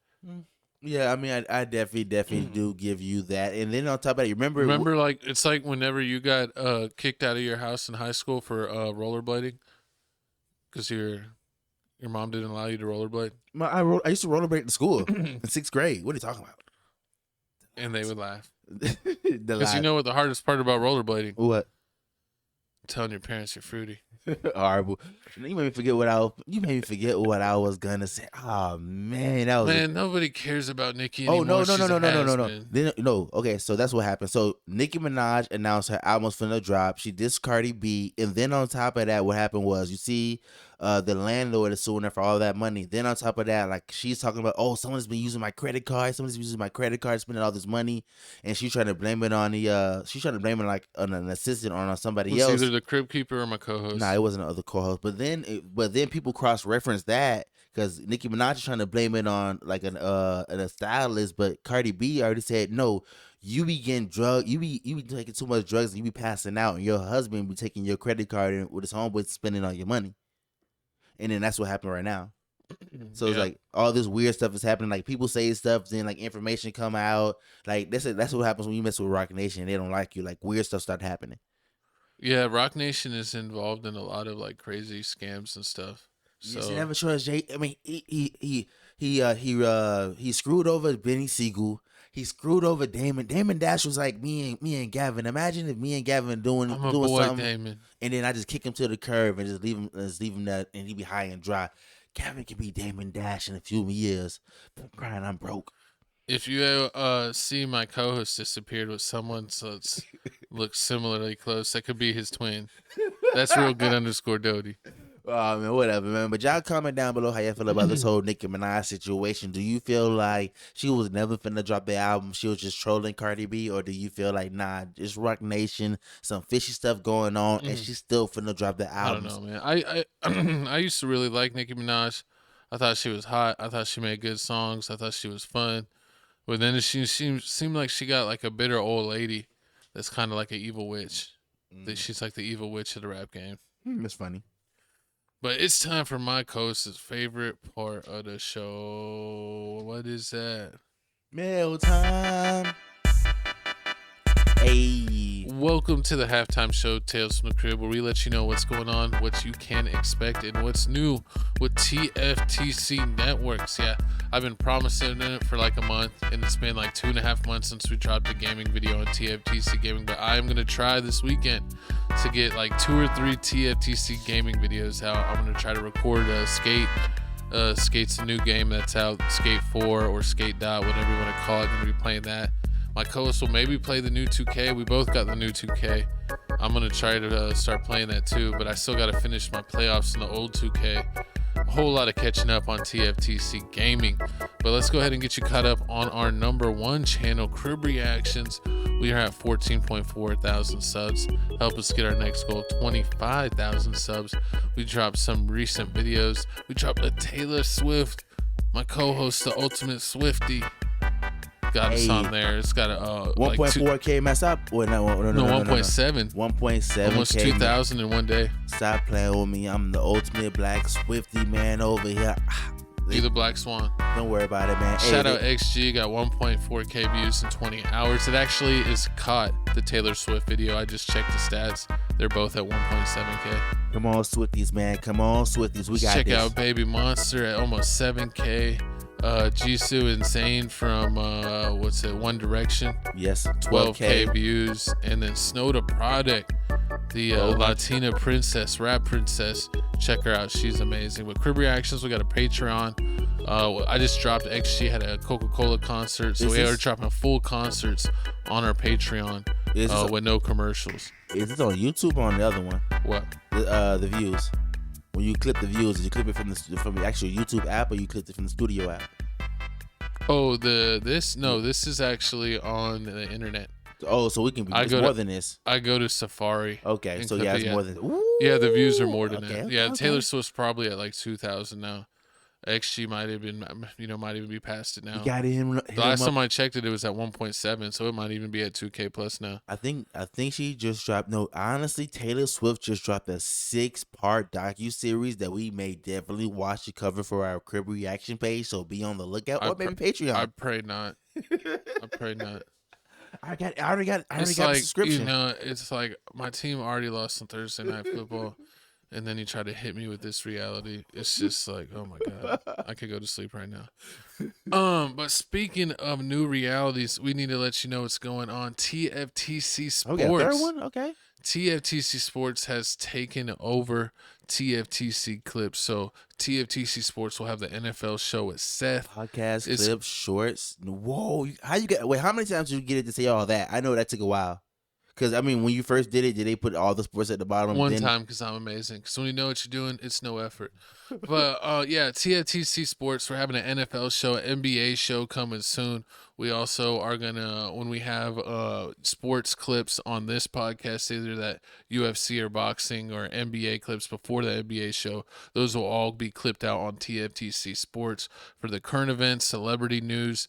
Yeah, I mean, I definitely do give you that. And then on top of that, remember, like it's like whenever you got kicked out of your house in high school for rollerblading, because your mom didn't allow you to rollerblade. I used to rollerblade in school in 6th grade. What are you talking about? And they would laugh. Because you know what the hardest part about rollerblading? What? Telling your parents you're fruity. Horrible. You made me forget what I was gonna say. Oh man, nobody cares about Nicki anymore. No. Okay, so that's what happened. So Nicki Minaj announced her album's finna drop. She dissed Cardi B, and then on top of that, what happened was you see the landlord is suing her for all that money. Then on top of that, like she's talking about, oh, someone's been using my credit card. Someone's been using my credit card, spending all this money, and she's trying to blame it on like on an assistant or on somebody else. Either the crib keeper or my co-host. Nah, it wasn't another co-host. But then people cross-reference that because Nicki Minaj is trying to blame it on like a stylist, but Cardi B already said no. You be getting drugged. You be taking too much drugs, and you be passing out, and your husband be taking your credit card and with his homeboy spending all your money. And then that's what happened right now. So it's like all this weird stuff is happening. Like people say stuff, then like information come out. Like that's what happens when you mess with Rock Nation. They don't like you. Like weird stuff start happening. Yeah, Rock Nation is involved in a lot of like crazy scams and stuff. So you never trust Jay. I mean, he screwed over Benny Siegel. He screwed over Damon. Damon Dash was like me and Gavin. Imagine if me and Gavin doing something, Damon. And then I just kick him to the curb and just leave him that, and he be high and dry. Gavin could be Damon Dash in a few years. I'm crying, I'm broke. If you see my co-host disappeared with someone so looks similarly close, that could be his twin. That's real good _Doty. Oh man, whatever, man. But y'all comment down below how y'all feel about this whole Nicki Minaj situation. Do you feel like she was never finna drop the album? She was just trolling Cardi B, or do you feel like nah, just Rock Nation, some fishy stuff going on, and she's still finna drop the album? I don't know, man. I used to really like Nicki Minaj. I thought she was hot. I thought she made good songs. I thought she was fun. But then she seemed like she got like a bitter old lady that's kind of like an evil witch. She's like the evil witch of the rap game. That's funny. But it's time for my co-host's favorite part of the show. What is that? Mail time. Hey. Welcome to the halftime show, Tales from the Crib, where we let you know what's going on, what you can expect, and what's new with TFTC Networks. Yeah, I've been promising it for like a month, and it's been like 2.5 months since we dropped a gaming video on TFTC Gaming, but I am going to try this weekend to get like 2 or 3 TFTC gaming videos out. I'm going to try to record Skate. Skate's a new game that's out, Skate 4 or Skate Dot, whatever you want to call it. I'm going to be playing that. My co-host will maybe play the new 2K. We both got the new 2K. I'm going to try to start playing that too, but I still got to finish my playoffs in the old 2K. A whole lot of catching up on TFTC Gaming. But let's go ahead and get you caught up on our #1 channel, Crib Reactions. We are at 14.4 thousand subs. Help us get our next goal, 25,000 subs. We dropped some recent videos. We dropped a Taylor Swift. My co-host, the Ultimate Swiftie, got us on there. It's got a 1.4K mess up. No, 1.7. 1.7. Almost 2,000 in one day. Stop playing with me. I'm the ultimate black Swiftie man over here. You the Black Swan. Don't worry about it, man. Shout out XG, got 1.4K views in 20 hours. It actually is caught the Taylor Swift video. I just checked the stats. They're both at 1.7K. Come on, Swifties, man. Come on, Swifties. We got Check this. out Baby Monster at almost 7K. Jisoo Insane from One Direction. Yes, 12K views. And then Snow the Product, the Latina princess, rap princess. Check her out. She's amazing. With Crib Reactions, we got a Patreon. I just dropped XG had a Coca-Cola concert, so we are dropping full concerts on our Patreon with no commercials. Is this on YouTube or on the other one? What? The views. When you clip the views, did you clip it from the actual YouTube app, or you clipped it from the studio app? Oh, this is actually on the internet. Oh, so we can be more than this. I go to Safari. Okay, so yeah, it's more than. Ooh, yeah, the views are more than that. Okay, yeah, okay. Taylor Swift's probably at like 2,000 now. XG might have been, might even be past it now. You got him. The last time I checked it, it was at 1.7, so it might even be at 2K plus now. I think she just dropped. No, honestly, Taylor Swift just dropped a 6-part docu-series that we may definitely watch the cover for our Crib Reaction page. So be on the lookout, or maybe Patreon. I pray not. I pray not. I already got the subscription. It's like my team already lost on Thursday Night Football. And then you try to hit me with this reality. It's just like, oh my God, I could go to sleep right now. But speaking of new realities, we need to let you know what's going on. TFTC Sports. Okay, third one. Okay. TFTC Sports has taken over TFTC Clips. So TFTC Sports will have the NFL show with Seth. Podcast, clips, shorts. Whoa. How many times did you get it to say all that? I know that took a while. Because, I mean, when you first did it, did they put all the sports at the bottom? One time, because I'm amazing. Because when you know what you're doing, it's no effort. But, yeah, TFTC Sports, we're having an NFL show, an NBA show coming soon. We also are going to, when we have sports clips on this podcast, either that UFC or boxing or NBA clips before the NBA show, those will all be clipped out on TFTC Sports. For the current events, celebrity news,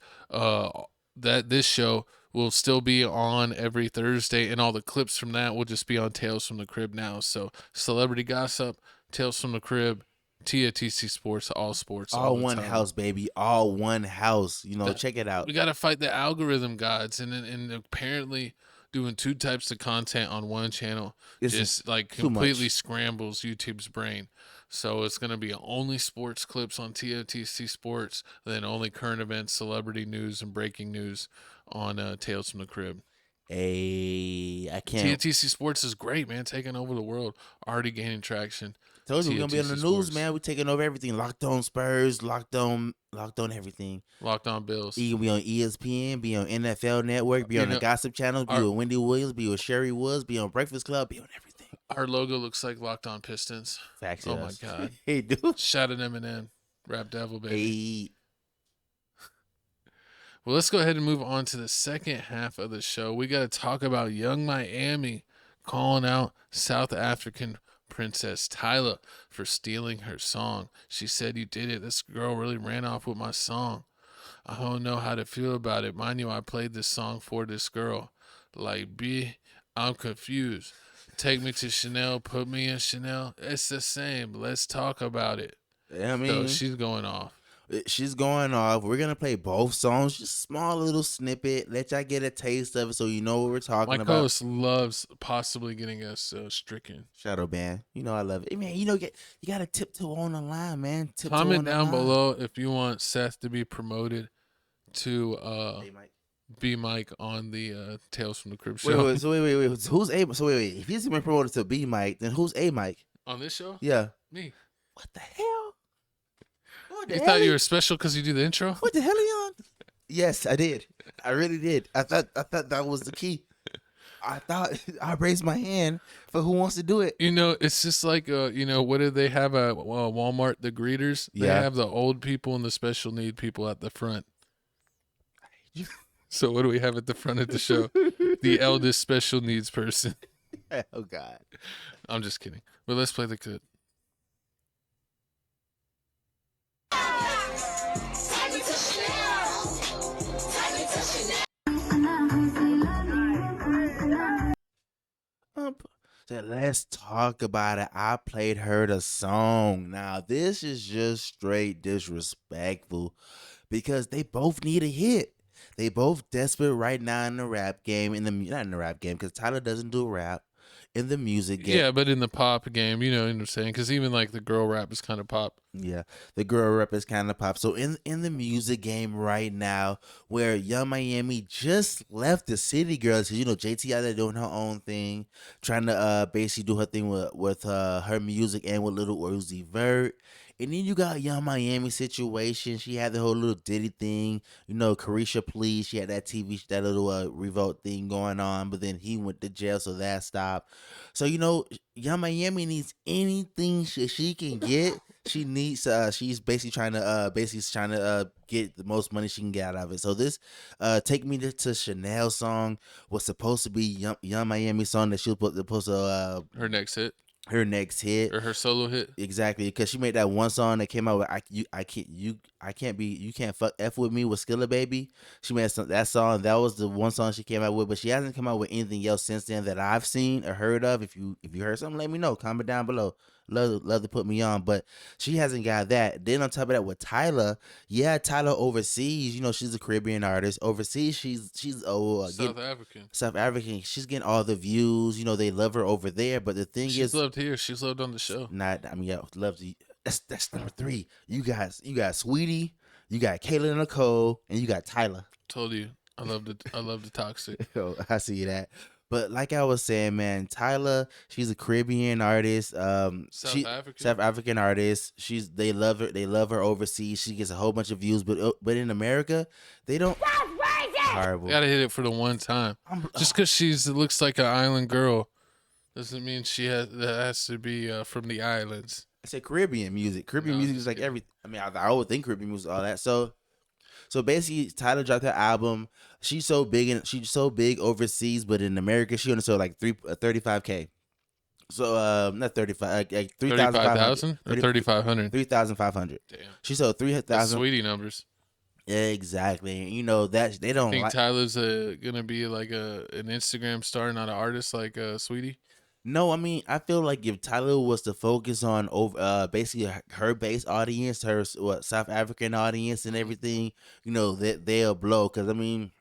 this show will still be on every Thursday, and all the clips from that will just be on Tales from the Crib now. So celebrity gossip, Tales from the Crib, TFTC Sports, all sports. All one house, baby. All one house. Check it out. We got to fight the algorithm gods, and apparently doing 2 types of content on one channel just like completely scrambles YouTube's brain. So it's going to be only sports clips on TFTC Sports, then only current events, celebrity news, and breaking news on Tales from the Crib. I can't. TFTC Sports is great, man. Taking over the world. Already gaining traction. Told you we're going to be on the news, man. We're taking over everything. Locked on Spurs, locked on everything. Locked on Bills. You can be on ESPN, be on NFL Network, be on the Gossip Channel, be with Wendy Williams, be with Sherry Woods, be on Breakfast Club, be on everything. Our logo looks like Locked On Pistons. Facts. Oh, my God. Hey, dude. Shout out Eminem. Rap Devil, baby. Hey. Well, let's go ahead and move on to the second half of the show. We got to talk about Young Miami calling out South African Princess Tyla for stealing her song. She said, "You did it. This girl really ran off with my song. I don't know how to feel about it. Mind you, I played this song for this girl. Like, I'm confused. Take me to Chanel, put me in Chanel. It's the same. Let's talk about it." I mean, so she's going off. She's going off. We're going to play both songs, just small little snippet. Let y'all get a taste of it so you know what we're talking about. My co-host loves possibly getting us stricken. Shadow ban. I love it. Hey, man, you got to tiptoe on the line, man. Comment down below if you want Seth to be promoted to B Mike on the Tales from the Crib show. Wait. Who's A? So wait. If he's been promoted to B Mike, then who's A Mike? On this show? Yeah. Me. What the hell? You thought you were special because you do the intro? What the hell are you on? Yes, I did. I really did. I thought that was the key. I thought I raised my hand for who wants to do it. It's just like what do they have at Walmart? The greeters. They have the old people and the special need people at the front. So what do we have at the front of the show? The eldest special needs person. Oh God. I'm just kidding. But let's play the clip. So let's talk about it. I played her the song. Now this is just straight disrespectful because they both need a hit. They both desperate right now in the rap game. Not in the rap game because Tyler doesn't do rap. in the music game. Yeah, but in the pop game, you know what I'm saying? Because even like the girl rap is kind of pop. Yeah, the girl rap is kind of pop. So in the music game right now, where Young Miami just left the City Girls, because JT out there doing her own thing, trying to basically do her thing with her music and with Lil Uzi Vert. And then you got Young Miami situation. She had the whole little Diddy thing. Carisha Please. She had that little revolt thing going on. But then he went to jail, so that stopped. So, Young Miami needs anything she can get. She needs. She's basically trying to get the most money she can get out of it. So this, "Take Me to Chanel" song was supposed to be Young Miami song that she was supposed to her next hit. Her next hit or her solo hit, exactly, because she made that one song that came out with you can't fuck F with me with Skilla Baby. She made that song. That was the one song she came out with, but she hasn't come out with anything else since then that I've seen or heard of. If you heard something, let me know. Comment down below. Love to put me on, but she hasn't got that. Then on top of that, with Tyla, Tyla overseas, she's a Caribbean artist. Overseas, she's South African. She's getting all the views. They love her over there. But the thing she's loved here. She's loved on the show. Love to. That's number 3. You got Saweetie, you got Kayla Nicole, and you got Tyla. Told you, I love the toxic. I see that. But like I was saying, man, Tyla, she's a Caribbean artist. South African artist. They love her. They love her overseas. She gets a whole bunch of views, but in America, they don't. Horrible. You gotta hit it for the one time. Just because looks like an island girl, doesn't mean that has to be from the islands. I say Caribbean music. Caribbean music is like everything. I would think Caribbean music, all that. So basically, Tyla dropped her album. She's so big overseas, but in America, she only sold like 35K. So not 35, like 35,000 or 3,500. 3,500. Damn. She sold 3,000. Saweetie numbers. Exactly. That they don't. Think Tyla's gonna be like an Instagram star, not an artist like Saweetie? No, I feel like if Tyla was to focus on basically her base audience, her South African audience and everything, that they'll blow. Because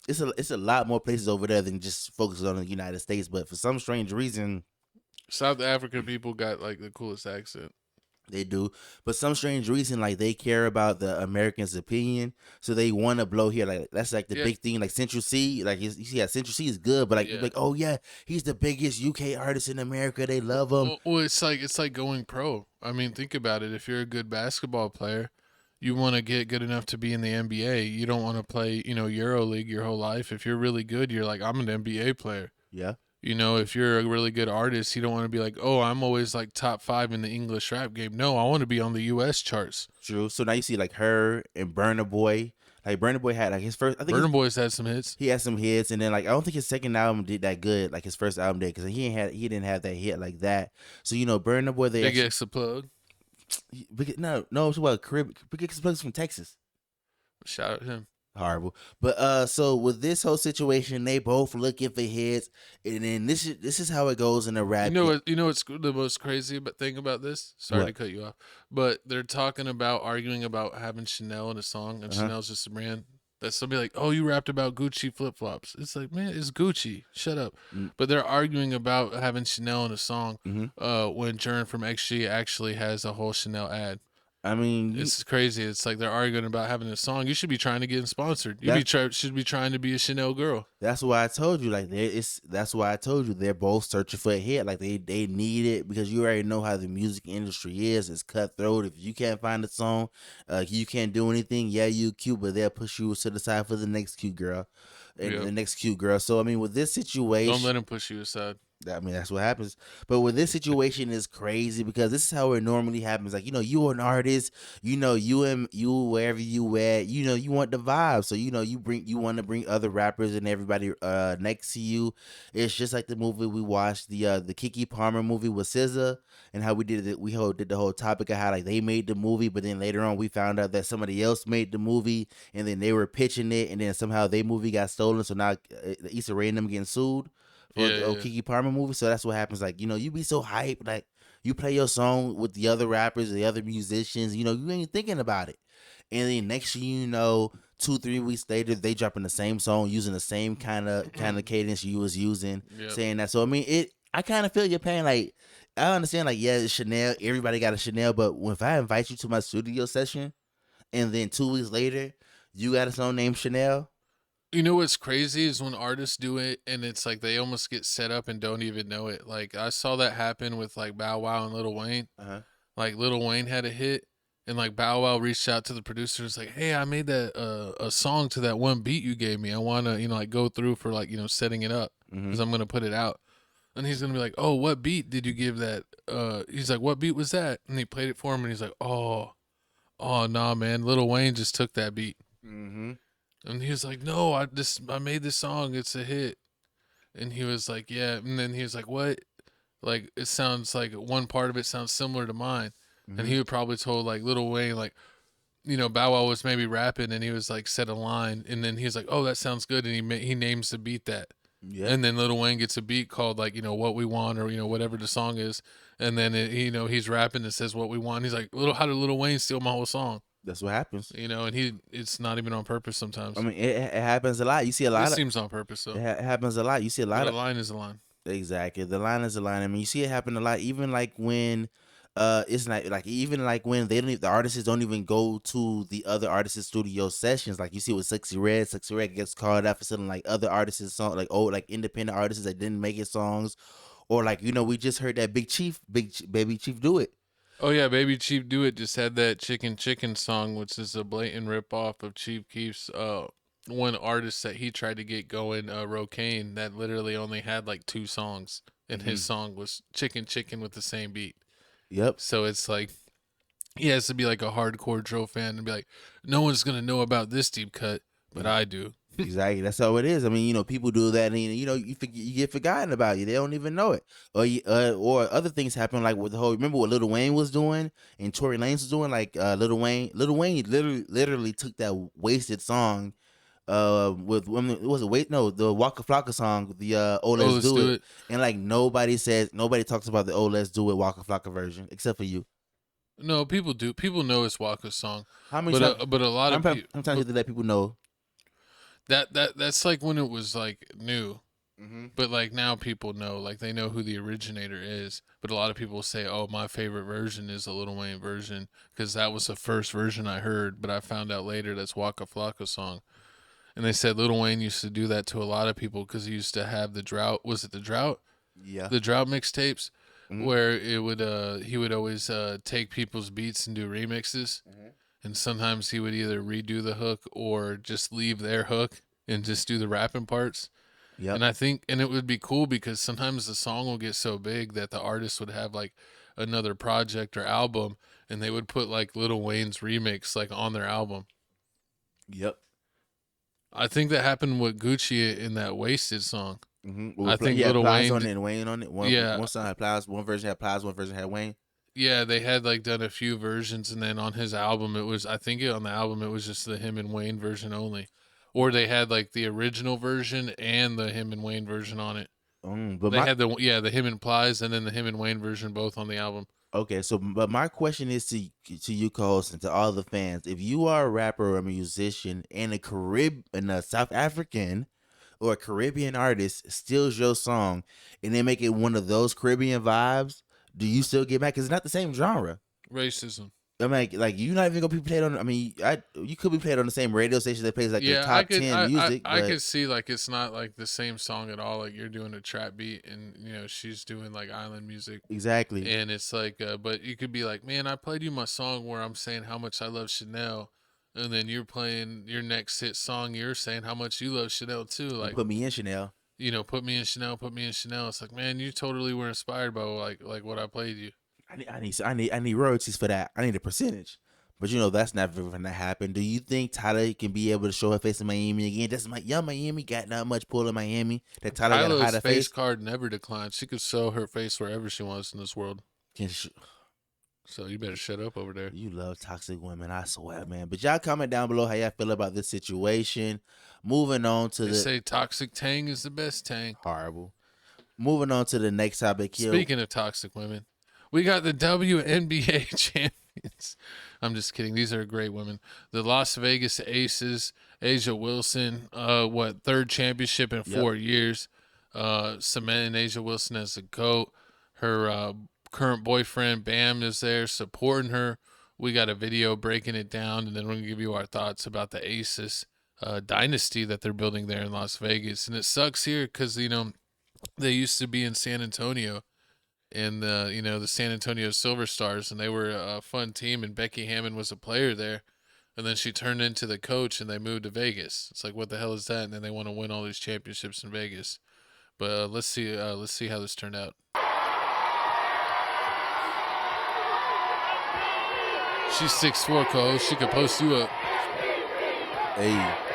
it's a lot more places over there than just focusing on the United States. But for some strange reason, South African people got like the coolest accent. They do, but some strange reason, like they care about the Americans' opinion, so they want to blow here. Like that's like the big thing. Like Central C, like Central C is good, but like oh yeah, he's the biggest UK artist in America. They love him. Well, it's like going pro. Think about it. If you're a good basketball player, you want to get good enough to be in the NBA. You don't want to play, EuroLeague your whole life. If you're really good, you're like, I'm an NBA player. Yeah. If you're a really good artist, you don't want to be like, oh, I'm always like top 5 in the English rap game. No, I want to be on the U.S. charts. True. So now you see like her and Burna Boy. Like Burna Boy had like his first. I think Burna Boy's had some hits. He had some hits, and then like I don't think his second album did that good. Like his first album did, because he didn't have that hit like that. So Burna Boy, they Big X the Plug. No, it's what Big X the Plug's from Texas. Shout out to him. Horrible. But so with this whole situation, they both looking for hits, and then this is how it goes in the rap. You know what's the most crazy thing about this? Sorry to cut you off, but they're arguing about having Chanel in a song, and Chanel's just a brand. That's somebody like, oh, you rapped about Gucci flip flops. It's like, man, it's Gucci. Shut up. But they're arguing about having Chanel in a song when Jern from XG actually has a whole Chanel ad. It's crazy. It's like they're arguing about having a song. You should be trying to get sponsored. Should be trying to be a Chanel girl. That's why I told you. That's why I told you they're both searching for a hit. Like they need it, because you already know how the music industry is. It's cutthroat. If you can't find a song, you can't do anything. Yeah, you cute, but they'll push you to the side for the next cute girl, the next cute girl. So with this situation, don't let them push you aside. That's what happens. But with this situation is crazy, because this is how it normally happens. Like, you're an artist, you wherever you at, you want the vibe. So, you want to bring other rappers and everybody next to you. It's just like the movie we watched, the Keke Palmer movie with SZA, and how we did it. We did the whole topic of how like they made the movie, but then later on we found out that somebody else made the movie, and then they were pitching it, and then somehow their movie got stolen. So now Issa Rae and them getting sued for the Keke Palmer movie. So that's what happens. Like, you be so hyped, like you play your song with the other rappers, the other musicians, you ain't thinking about it. And then next thing you know, 2-3 weeks later, they dropping the same song using the same kind of cadence you was using, saying that. So I kind of feel your pain. Like, I understand, like, yeah, it's Chanel. Everybody got a Chanel. But if I invite you to my studio session and then 2 weeks later, you got a song named Chanel. You know what's crazy is when artists do it and it's like they almost get set up and don't even know it. Like, I saw that happen with like Bow Wow and Lil Wayne. Like, Lil Wayne had a hit and like Bow Wow reached out to the producers like, hey, I made that a song to that one beat you gave me. I want to, like go through for like, setting it up because I'm going to put it out. And he's going to be like, oh, what beat did you give that? He's like, what beat was that? And he played it for him and he's like, oh, nah, man. Lil Wayne just took that beat. And he was like, no, I made this song. It's a hit. And he was like, yeah. And then he was like, what? Like, it sounds like one part of it sounds similar to mine. And he would probably told like Lil Wayne, like, Bow Wow was maybe rapping and he was like said a line. And then he was like, oh, that sounds good. And he names the beat that. Yeah. And then Lil Wayne gets a beat called like, What We Want or, whatever the song is. And then, he's rapping and says What We Want. He's like, how did Lil Wayne steal my whole song? That's what happens. And it's not even on purpose sometimes. I mean, it happens a lot. You see a lot. It seems on purpose, though. It happens a lot. You see a lot. The line is a line. Exactly. The line is a line. I mean, you see it happen a lot. Even like when, it's not like even like when the artists don't even go to the other artists' studio sessions. Like you see with Sexy Red gets called out for selling like other artists' songs, like like independent artists that didn't make his songs, or like we just heard that Baby Chief do it. Oh yeah, Baby Chief Do It just had that Chicken song, which is a blatant ripoff of Chief Keef's one artist that he tried to get going, Rocaine, that literally only had like 2 songs, and his song was Chicken with the same beat. Yep. So it's like he has to be like a hardcore drill fan and be like, no one's gonna know about this deep cut, but I do. Exactly. That's how it is. I mean, people do that, and you get forgotten about you. They don't even know it, or other things happen like with the whole. Remember what Lil Wayne was doing and Tory Lanez was doing? Like Lil Wayne literally took that wasted song, with the Waka Flocka song, the Let's Do It, and like nobody talks about the Let's Do It Waka Flocka version except for you. No, people do. People know it's Waka's song. How many? But a lot of people. Sometimes you have to let people know. That's like when it was like new, but like now people know, like they know who the originator is. But a lot of people say, "Oh, my favorite version is the Lil Wayne version because that was the first version I heard." But I found out later that's Waka Flocka's song, and they said Lil Wayne used to do that to a lot of people because he used to have the Drought. Was it the Drought? Yeah, the Drought mixtapes, where it would he would always take people's beats and do remixes. And sometimes he would either redo the hook or just leave their hook and just do the rapping parts. Yeah. And I think, and it would be cool because sometimes the song will get so big that the artist would have like another project or album and they would put like Lil Wayne's remix like on their album. Yep. I think that happened with Gucci in that Wasted song. Well, I think Lil Wayne on it and Wayne on it. One song had Plies, one version had Plies, one version had Wayne. Yeah, they had like done a few versions, and then on his album, on the album it was just the him and Wayne version only, or they had like the original version and the him and Wayne version on it. But they had the him and Plies and then the him and Wayne version both on the album. Okay, so but my question is to you, co-host, and to all the fans: if you are a rapper or a musician and a South African or a Caribbean artist steals your song and they make it one of those Caribbean vibes, do you still get mad? Because it's not the same genre. Racism. I mean, like you're not even gonna be played on. I mean, you could be played on the same radio station that plays like the top 10 music. I could see like it's not like the same song at all. Like you're doing a trap beat, and she's doing like island music. Exactly. And it's like, but you could be like, man, I played you my song where I'm saying how much I love Chanel, and then you're playing your next hit song. You're saying how much you love Chanel too. Like put me in Chanel. Put me in Chanel. Put me in Chanel. It's like, man, you totally were inspired by like what I played you. I need royalties for that. I need a percentage. But that's never gonna happen. Do you think Tyla can be able to show her face in Miami again? That's Miami got not much pull in Miami. That Tyla got to hide her face card never declined. She could show her face wherever she wants in this world. So you better shut up over there. You love toxic women, I swear, man. But y'all comment down below how y'all feel about this situation. Moving on to they say toxic tang is the best tang. Horrible. Moving on to the next topic here. Speaking of toxic women, we got the WNBA champions. I'm just kidding. These are great women. The Las Vegas Aces, Asia Wilson, third championship in 4 years. cementing Asia Wilson as a GOAT. Her current boyfriend, Bam, is there supporting her. We got a video breaking it down, and then we're going to give you our thoughts about the Aces dynasty that they're building there in Las Vegas. And it sucks here because, they used to be in San Antonio, and the San Antonio Silver Stars, and they were a fun team, and Becky Hammon was a player there, and then she turned into the coach, and they moved to Vegas. It's like, what the hell is that? And then they want to win all these championships in Vegas. But let's see how this turned out. She's 6'4", co-host. She could post you up. Hey.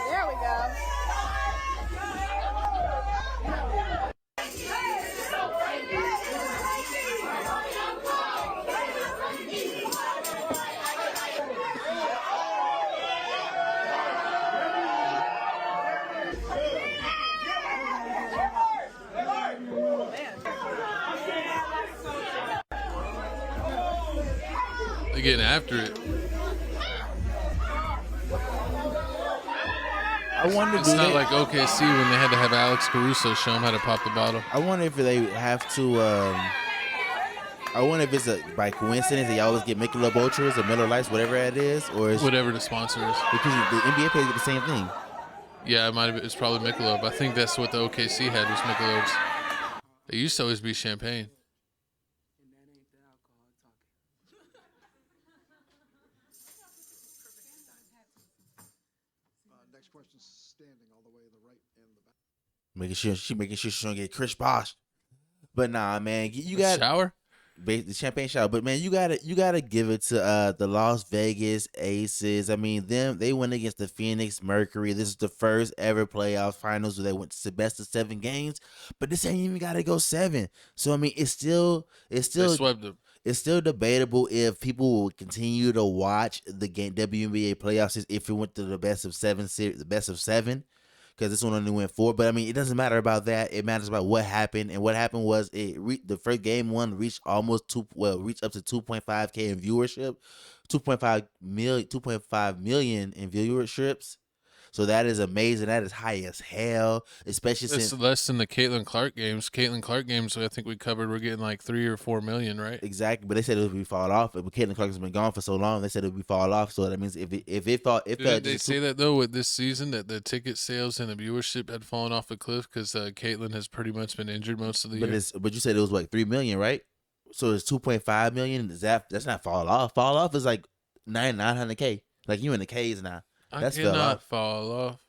There we go. They're getting after it. I wonder. It's not like OKC when they had to have Alex Caruso show them how to pop the bottle. I wonder if they have to. I wonder if it's by coincidence they always get Michelob Ultras or Miller Lights, whatever it is, or is Whatever the sponsor is. because the NBA players get the same thing. Yeah, it might have. It's probably Michelob. I think that's what the OKC had was Michelob's. It used to always be champagne. Making sure she don't get Chris Bosh. But nah, man, you got shower. The champagne shower. But man, you gotta give it to the Las Vegas Aces. I mean, they went against the Phoenix Mercury. This is the first ever playoff finals where they went to the best of 7 games. But this ain't even gotta go 7. So I mean, it's still They swept them. it's still debatable if people will continue to watch the WNBA playoffs if it went to the best of 7 series, the best of 7. Because this one only went 4, but I mean, it doesn't matter about that. It matters about what happened, and what happened was the first game one reached reached up to 2.5K in viewership, 2.5 million in viewerships. So that is amazing. That is high as hell, especially It's since less than the Caitlin Clark games. Caitlin Clark games, I think we covered, we're getting like 3 or 4 million, right? exactly. But they said it would be fall off. But Caitlin Clark has been gone for so long. They said it would be fall off. So that means if it fall, Did they say that though with this season that the ticket sales and the viewership had fallen off a cliff because Caitlin has pretty much been injured most of the year? But you said it was what 3 million, right? So it's 2.5 million. That's not fall off. Fall off is like 900K. Like you in the K's now. That's I cannot fall off.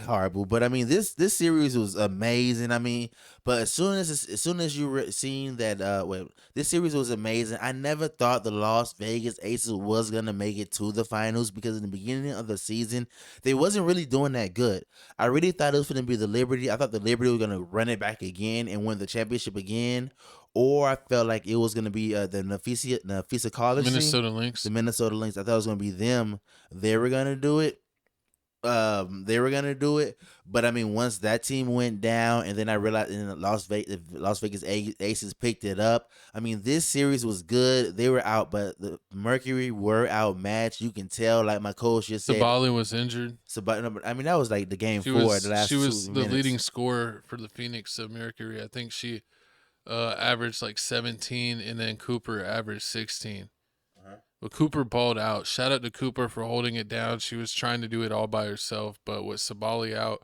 Horrible, but I mean this series was amazing. I mean, but as soon as you seen that, this series was amazing. I never thought the Las Vegas Aces was gonna make it to the finals because in the beginning of the season they wasn't really doing that good. I really thought it was gonna be the Liberty. I thought the Liberty was gonna run it back again and win the championship again, or I felt like it was gonna be the Nafisa College Minnesota team, Lynx. the Minnesota Lynx. I thought it was gonna be them. They were gonna do it. But I mean, once that team went down, and then I realized in Las Vegas Aces picked it up. I mean, this series was good. They were out, but the Mercury were outmatched. You can tell, like my coach just said. Sabali was injured. I mean, that was like the game She 4. was, the last she was 2 the minutes. leading scorer for the Phoenix Mercury. I think she averaged like 17, and then Cooper averaged 16. But Cooper balled out. Shout out to Cooper for holding it down. She was trying to do it all by herself, but with Sabali out,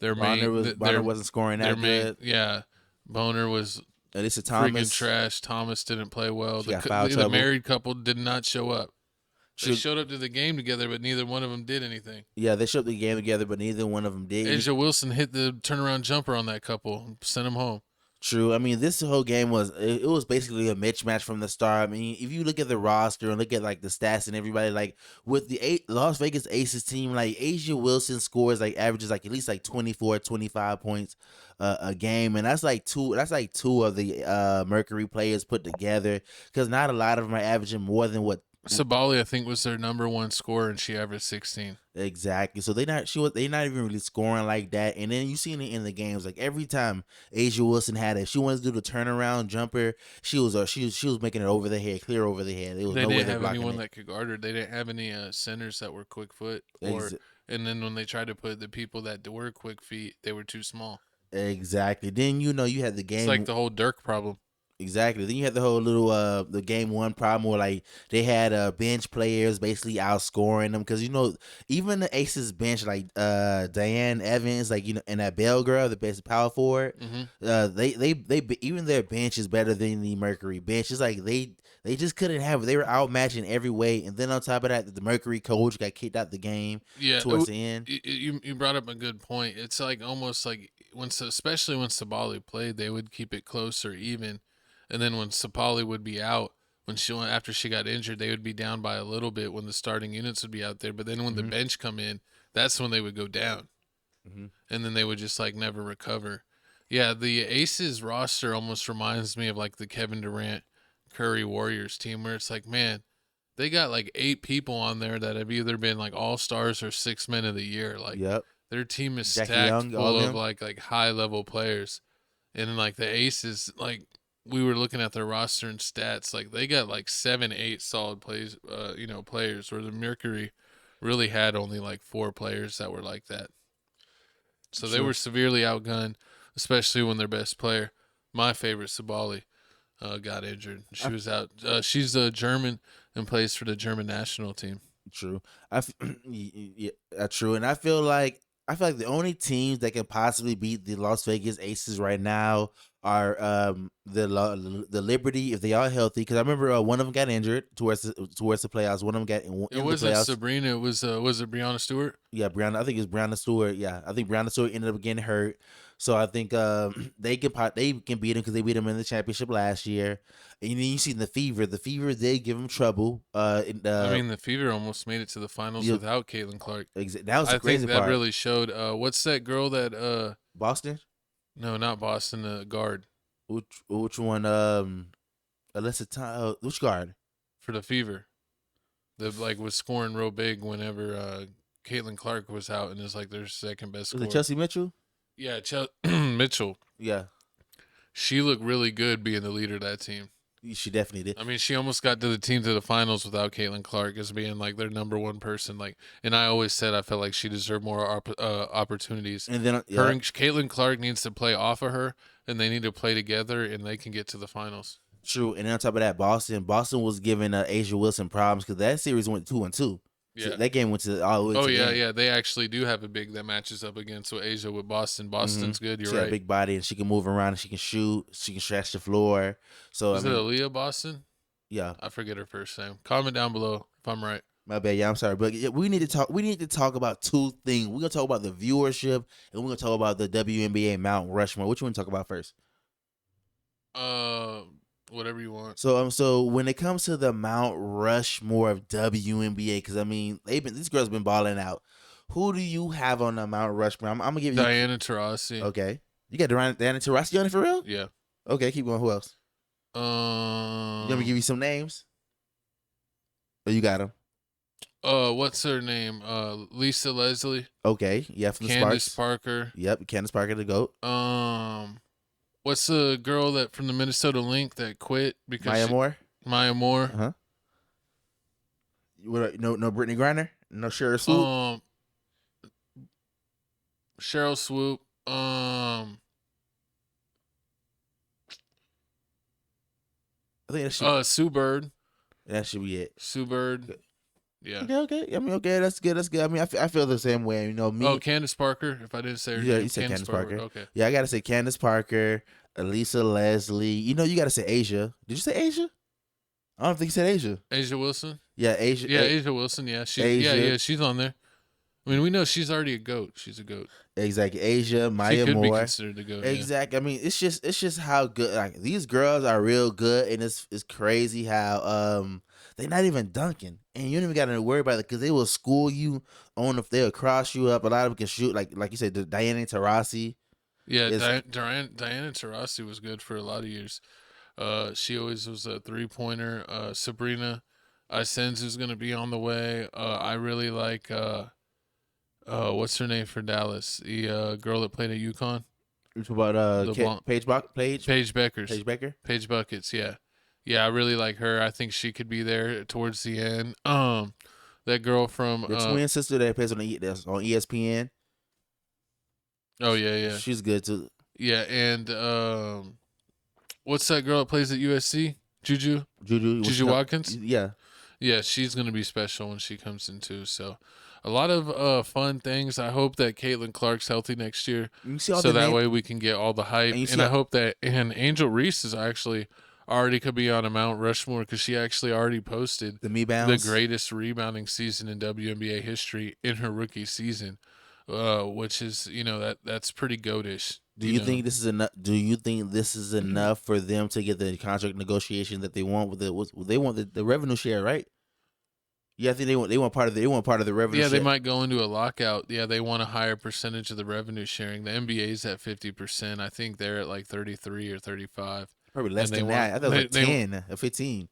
Bonner wasn't scoring that good. Yeah, Boner was Alyssa freaking Thomas trash. Thomas didn't play well. She got foul The trouble. married couple did not show up. They showed up to the game together, but neither one of them did anything. Yeah, they showed up the game together, but neither one of them did. Asia Wilson hit the turnaround jumper on that couple, sent them home. True. I mean, this whole game was basically a mismatch from the start. I mean, if you look at the roster and look at like the stats and everybody, like with the Las Vegas Aces team, like Asia Wilson scores like averages like at least like 24, 25 points a game, and that's like two of the Mercury players put together, because not a lot of them are averaging more than what Sabali, I think, was their number one scorer, and she averaged 16. Exactly. So they not even really scoring like that. And then you seen it in the games. Like every time Asia Wilson had it, she wanted to do the turnaround jumper. She was making it over the head, clear over the head. There was no way didn't have anyone it. that could guard her. They didn't have any centers that were quick foot. And then when they tried to put the people that were quick feet, they were too small. Exactly. Then you had the game. It's like the whole Dirk problem. Exactly. Then you had the whole little the game one problem where like they had bench players basically outscoring them because even the Aces bench like Diane Evans and that Bell girl, the best power forward, they even their bench is better than the Mercury bench. It's like they just couldn't have it. They were outmatched in every way, and then on top of that, the Mercury coach got kicked out the game towards the end. You brought up a good point. It's like almost like especially when Sabali played, they would keep it close or even. And then when Sapali would be out, after she got injured, they would be down by a little bit when the starting units would be out there. But then when the bench come in, that's when they would go down. And then they would just like never recover. Yeah, the Aces roster almost reminds me of like the Kevin Durant, Curry Warriors team where it's like, man, they got like 8 people on there that have either been like all-stars or 6 men of the year. Like their team is stacked full of like high-level players. And then like the Aces, like, we were looking at their roster and stats, like they got like 7-8 solid players, where the Mercury really had only like 4 players that were like that. So they were severely outgunned, especially when their best player, my favorite Sabali, got injured. She was out. She's a German and plays for the German national team. True. True. And I feel like the only teams that can possibly beat the Las Vegas Aces right now are the Liberty if they are healthy. Because I remember one of them got injured towards the playoffs. One of them got in the playoffs. It wasn't Sabrina. It was it Breonna Stewart? Yeah, Breonna. I think it's Breonna Stewart. Yeah, I think Breonna Stewart ended up getting hurt. So I think they can beat them because they beat them in the championship last year. And then you see the Fever. The Fever did give them trouble. The Fever almost made it to the finals without Caitlin Clark. That was the crazy part. That really showed. What's that girl that Boston? No, not Boston. The guard. Which one? Which guard? For the Fever. That like was scoring real big whenever Caitlin Clark was out, and is like their second best scorer. Was it Chelsea Mitchell? Yeah, Mitchell. Yeah. She looked really good being the leader of that team. She definitely did. I mean, she almost got to the finals without Caitlin Clark as being like their number one person. Like, and I always said I felt like she deserved more opportunities. And then her and Caitlin Clark needs to play off of her, and they need to play together, and they can get to the finals. True. And on top of that, Boston was giving Asia Wilson problems because that series went 2-2. Yeah, so that game went to all the way. Oh yeah. They actually do have a big that matches up against Asia with Boston. Boston's good. You're right. She got a big body and she can move around and she can shoot. She can stretch the floor. So is it Aaliyah Boston? Yeah, I forget her first name. Comment down below if I'm right. My bad. Yeah, I'm sorry, but we need to talk. We need to talk about 2 things. We're gonna talk about the viewership and we're gonna talk about the WNBA Mount Rushmore. Which one to talk about first? Whatever you want. So when it comes to the Mount Rushmore of WNBA, because I mean these girls been balling out. Who do you have on the Mount Rushmore? I'm gonna give you Diana Taurasi. Okay, you got Diana Taurasi on it for real? Yeah. Okay, keep going. Who else? You want me to give you some names? Oh, you got them. What's her name? Lisa Leslie. Okay, yeah, from the Candace Sparks. Parker. Yep, Candace Parker, the GOAT. What's the girl that from the Minnesota Lynx that quit because Maya Moore? Maya Moore. Uh-huh. No Brittany Griner? No Cheryl Swoop? Cheryl Swoop. I think that should Sue Bird. That should be it. Sue Bird. Yeah. Okay. I mean, okay, that's good. I mean, I feel the same way. Me. Oh, Candace Parker. If I didn't say her yeah, name. You said Candace Parker. Okay. Yeah, I gotta say Candace Parker, Elisa Leslie. You gotta say Asia. Did you say Asia? I don't think you said Asia. Asia Wilson. Yeah, Asia. Yeah, Asia Wilson. Yeah, she's on there. I mean, we know she's already a GOAT. She's a GOAT. Exactly. Asia, Maya she could Moore. be considered a GOAT. Exactly. Yeah. I mean, it's just how good. Like these girls are real good, and it's crazy how they're not even dunking, and you don't even got to worry about it because they will school you on if they'll cross you up. A lot of them can shoot, like you said, Diana Taurasi. Yeah, Diana Taurasi was good for a lot of years. She always was a 3-pointer. Sabrina Isenzu's going to be on the way. I really like what's her name for Dallas? The girl that played at UConn. It's about Paige Beckers. Paige Buckets, yeah. Yeah, I really like her. I think she could be there towards the end. That girl from the twin sister that plays on ESPN. Oh yeah. She's good too. Yeah, and what's that girl that plays at USC? Juju Watkins? Yeah. Yeah, she's going to be special when she comes in too. So a lot of fun things. I hope that Caitlin Clark's healthy next year. So that way we can get all the hype. And I hope that Angel Reese is actually already could be on a Mount Rushmore because she actually already posted the greatest rebounding season in WNBA history in her rookie season, which is, that's pretty goatish. Do you think this is enough? Do you think this is enough for them to get the contract negotiation that they want with they want the revenue share, right? Yeah, I think they want part of the revenue. Yeah, share. They might go into a lockout. Yeah, they want a higher percentage of the revenue sharing. The NBA's at 50%. I think they're at like 33 or 35. Probably less than that. I thought it was like 10 or 15.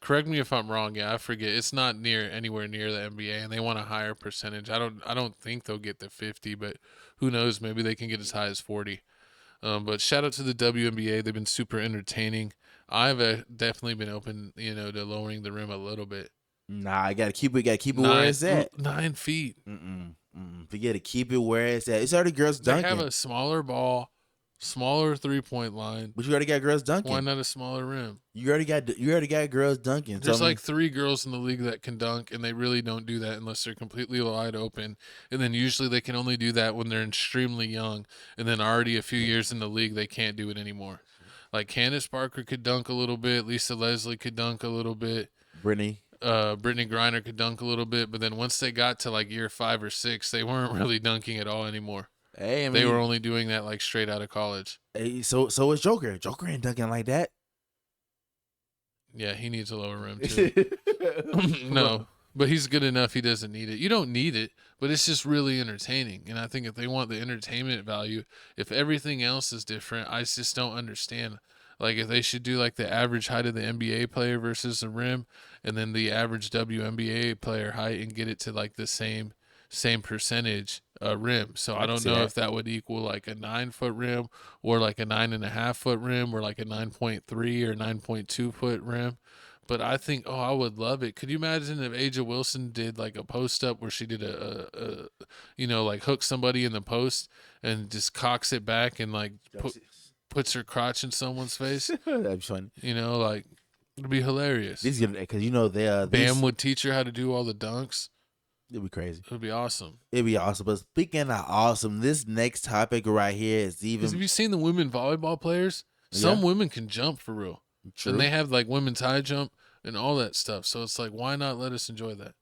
Correct me if I'm wrong. Yeah, I forget. It's not anywhere near the NBA, and they want a higher percentage. I don't think they'll get the 50, but who knows? Maybe they can get as high as 40. But shout out to the WNBA. They've been super entertaining. I've definitely been open, to lowering the rim a little bit. Nah, I gotta keep it where it's at. 9 feet. Forget it. Keep it where it's at. It's already girls dunking. They have a smaller ball. Smaller 3-point line. But you already got girls dunking. Why not a smaller rim? You already got girls dunking. There's like 3 girls in the league that can dunk, and they really don't do that unless they're completely wide open. And then usually they can only do that when they're extremely young. And then already a few years in the league, they can't do it anymore. Like Candace Parker could dunk a little bit. Lisa Leslie could dunk a little bit. Brittany Griner could dunk a little bit. But then once they got to like year 5 or 6, they weren't really dunking at all anymore. Hey, they were only doing that like straight out of college. Hey, so is Joker. Joker ain't dunking like that. Yeah, he needs a lower rim too. No, but he's good enough. He doesn't need it. You don't need it, but it's just really entertaining. And I think if they want the entertainment value, if everything else is different, I just don't understand. Like if they should do like the average height of the NBA player versus the rim, and then the average WNBA player height, and get it to like the same percentage rim. So I don't know if that would equal like a 9-foot rim or like a 9.5-foot rim or like a 9.3 or 9.2 foot rim. But I think, I would love it. Could you imagine if Aja Wilson did like a post up where she did like hook somebody in the post and just cocks it back and like puts her crotch in someone's face? That'd be funny. Like it'd be hilarious. Because Bam would teach her how to do all the dunks. It'd be crazy. It'd be awesome. But speaking of awesome, this next topic right here is even. Have you seen the women volleyball players? Some women can jump for real. True. And they have like women's high jump and all that stuff. So it's like, why not let us enjoy that?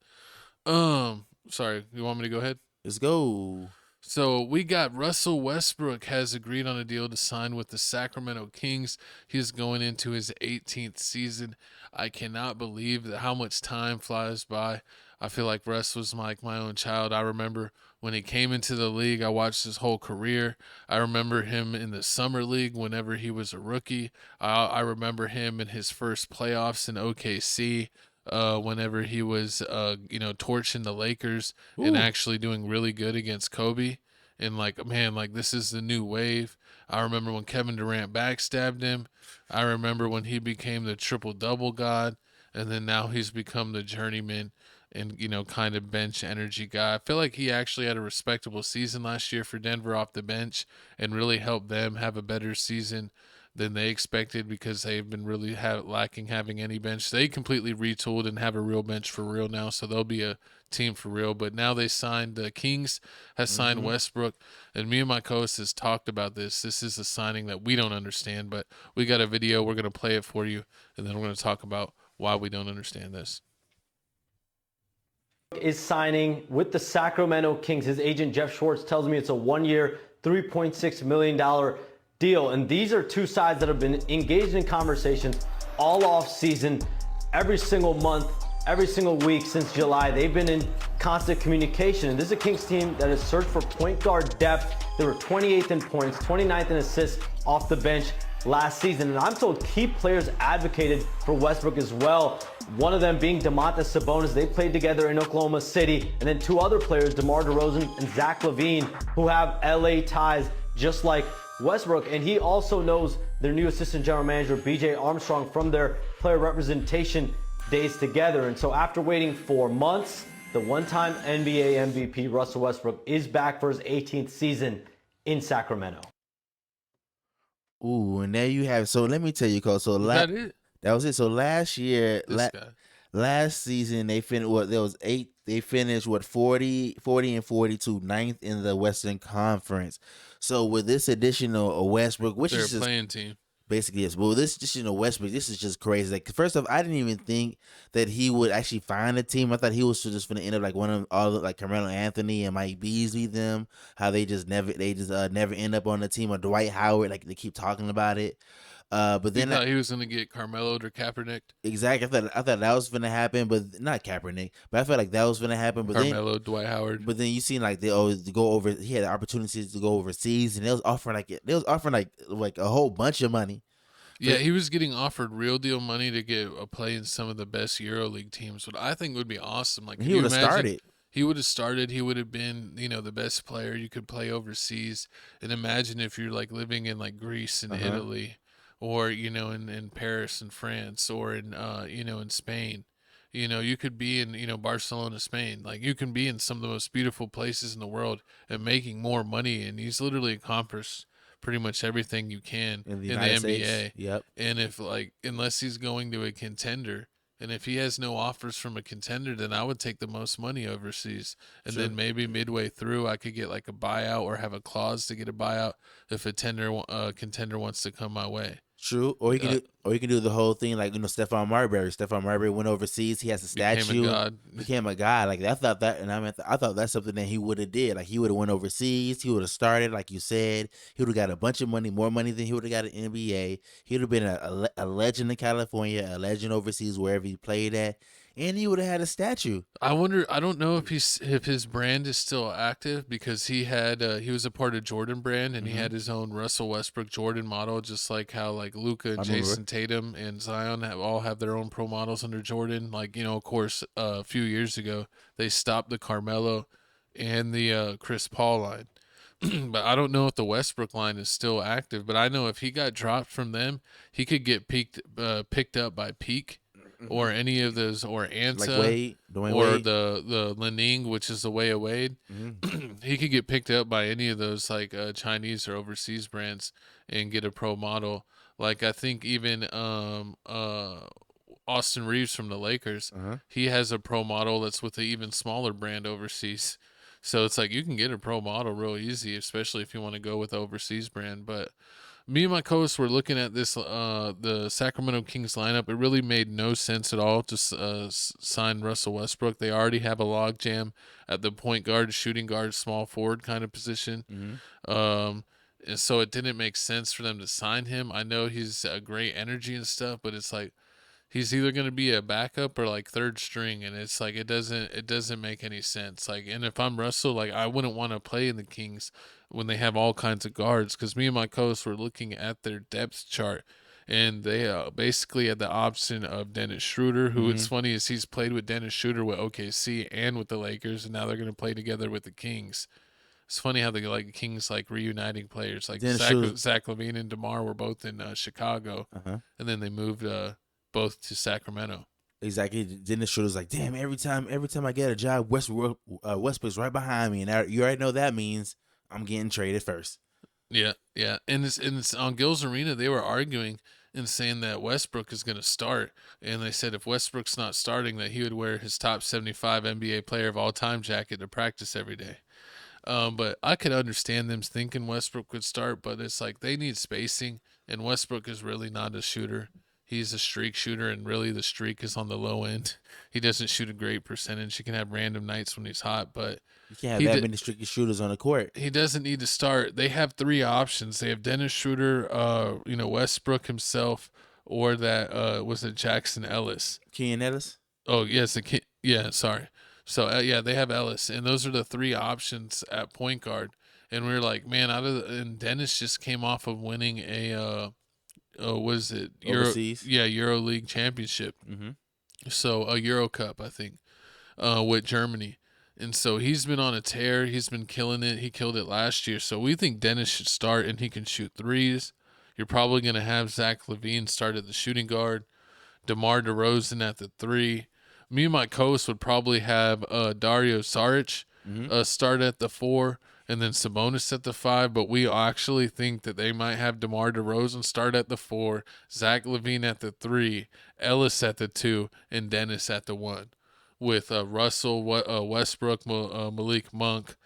Sorry, you want me to go ahead? Let's go. So we got Russell Westbrook has agreed on a deal to sign with the Sacramento Kings. He's going into his 18th season. I cannot believe how much time flies by. I feel like Russ was like my own child. I remember when he came into the league, I watched his whole career. I remember him in the summer league whenever he was a rookie. I remember him in his first playoffs in OKC whenever he was, torching the Lakers and actually doing really good against Kobe. And this is the new wave. I remember when Kevin Durant backstabbed him. I remember when he became the triple-double god. And then now he's become the journeyman and, kind of bench energy guy. I feel like he actually had a respectable season last year for Denver off the bench and really helped them have a better season than they expected because they've been really lacking having any bench. They completely retooled and have a real bench for real now, so they'll be a team for real. But now they signed, the Kings has signed Westbrook, and me and my co-host has talked about this. This is a signing that we don't understand, but we got a video. We're going to play it for you, and then we're going to talk about why we don't understand this. Is signing with the Sacramento Kings. His agent Jeff Schwartz tells me it's a 1-year, $3.6 million deal. And these are two sides that have been engaged in conversations all off season, every single month, every single week since July. They've been in constant communication. And this is a Kings team that has searched for point guard depth. They were 28th in points, 29th in assists off the bench last season. And I'm told key players advocated for Westbrook as well. One of them being Domantas Sabonis. They played together in Oklahoma City. And then two other players, DeMar DeRozan and Zach LaVine, who have LA ties just like Westbrook. And he also knows their new assistant general manager, BJ Armstrong, from their player representation days together. And so after waiting 4 months, the one-time NBA MVP Russell Westbrook is back for his 18th season in Sacramento. Ooh, and there you have it. So let me tell you, Cole. So that it? That was it. So last year, last season, they finished there was 8. They finished 40 and 42, 9th in the Western Conference. So with this additional Westbrook, which they're is a playing team. Basically, yes. But with this additional Westbrook, this is just crazy. Like, first off, I didn't even think that he would actually find a team. I thought he was just going to end up like one of all like Carmelo Anthony and Mike Beasley. Them how they just never end up on the team, or Dwight Howard. Like, they keep talking about it. But then he was going to get Carmelo or Kaepernick. Exactly. I thought that was going to happen, but not Kaepernick. But I felt like that was going to happen. But Carmelo, Dwight Howard. But then you seen like they always go over. He had the opportunities to go overseas, and they was offering like a whole bunch of money. Yeah, he was getting offered real deal money to get a play in some of the best EuroLeague teams, what I think would be awesome. Like, he would have started. He would have started. He would have been, the best player. You could play overseas, and imagine if you're like living in like Greece and Italy, or in Paris and France, or in in Spain. You could be in Barcelona, Spain. Like, you can be in some of the most beautiful places in the world and making more money. And he's literally accomplished pretty much everything you can in the NBA. States. Yep. And if unless he's going to a contender, and if he has no offers from a contender, then I would take the most money overseas. And then maybe midway through, I could get like a buyout or have a clause to get a buyout if a contender wants to come my way. True, or you can do the whole thing like Stephon Marbury. Stephon Marbury went overseas. He has a statue. Became a god. Like, I thought that, and I thought that's something that he would have did. Like, he would have went overseas. He would have started, like you said. He would have got a bunch of money, more money than he would have got in NBA. He would have been a legend in California, a legend overseas wherever he played at. And he would have had a statue. I wonder. I don't know if his brand is still active, because he was a part of Jordan Brand, and he had his own Russell Westbrook Jordan model, just like how like Luka and Jason Tatum and Zion all have their own pro models under Jordan. Like, of course, a few years ago they stopped the Carmelo and the Chris Paul line. But I don't know if the Westbrook line is still active. But I know if he got dropped from them, he could get picked up by Peak. Or any of those, or Anta, like Wade, or Wade. the Lening, which is the way of Wade. He could get picked up by any of those like Chinese or overseas brands and get a pro model. Like, I think even Austin Reeves from the Lakers, he has a pro model that's with an even smaller brand overseas. So it's like you can get a pro model real easy, especially if you want to go with an overseas brand. But me and my co-hosts were looking at this, the Sacramento Kings lineup. It really made no sense at all to sign Russell Westbrook. They already have a logjam at the point guard, shooting guard, small forward kind of position. And so it didn't make sense for them to sign him. I know he's a great energy and stuff, but it's like he's either going to be a backup or like third string, and it's like it doesn't make any sense. Like, and if I'm Russell, like, I wouldn't want to play in the Kings when they have all kinds of guards, because me and my co-hosts were looking at their depth chart, and they basically had the option of Dennis Schroeder, who it's funny is he's played with Dennis Schroeder with OKC and with the Lakers, and now they're going to play together with the Kings. It's funny how the Kings like reuniting players. Like Zach LaVine and DeMar were both in Chicago, and then they moved both to Sacramento. Exactly. Dennis Schroeder's like, damn, every time I get a job, Westbrook's right behind me, and you already know that means I'm getting traded first. Yeah. And it's on Gil's Arena, they were arguing and saying that Westbrook is going to start. And they said if Westbrook's not starting, that he would wear his top 75 NBA player of all time jacket to practice every day. But I could understand them thinking Westbrook would start, but it's like they need spacing, and Westbrook is really not a shooter. He's a streak shooter, and really the streak is on the low end. He doesn't shoot a great percentage. He can have random nights when he's hot, but you can't have that many streaky shooters on the court. He doesn't need to start. They have three options. They have Dennis Schroeder, Westbrook himself, or that was it Jackson Ellis? Kean Ellis? Oh, yes. Sorry. So, they have Ellis, and those are the three options at point guard. And we were like, man, and Dennis just came off of winning a overseas? EuroLeague championship. So a Euro Cup, I think, with Germany. And so he's been on a tear. He's been killing it. He killed it last year. So we think Dennis should start, and he can shoot threes. You're probably going to have Zach LaVine start at the shooting guard, DeMar DeRozan at the 3. Me and my co-host would probably have Dario Saric start at the 4, and then Sabonis at the 5. But we actually think that they might have DeMar DeRozan start at the 4, Zach LaVine at the 3, Ellis at the 2, and Dennis at the 1. With Russell Westbrook, Malik Monk,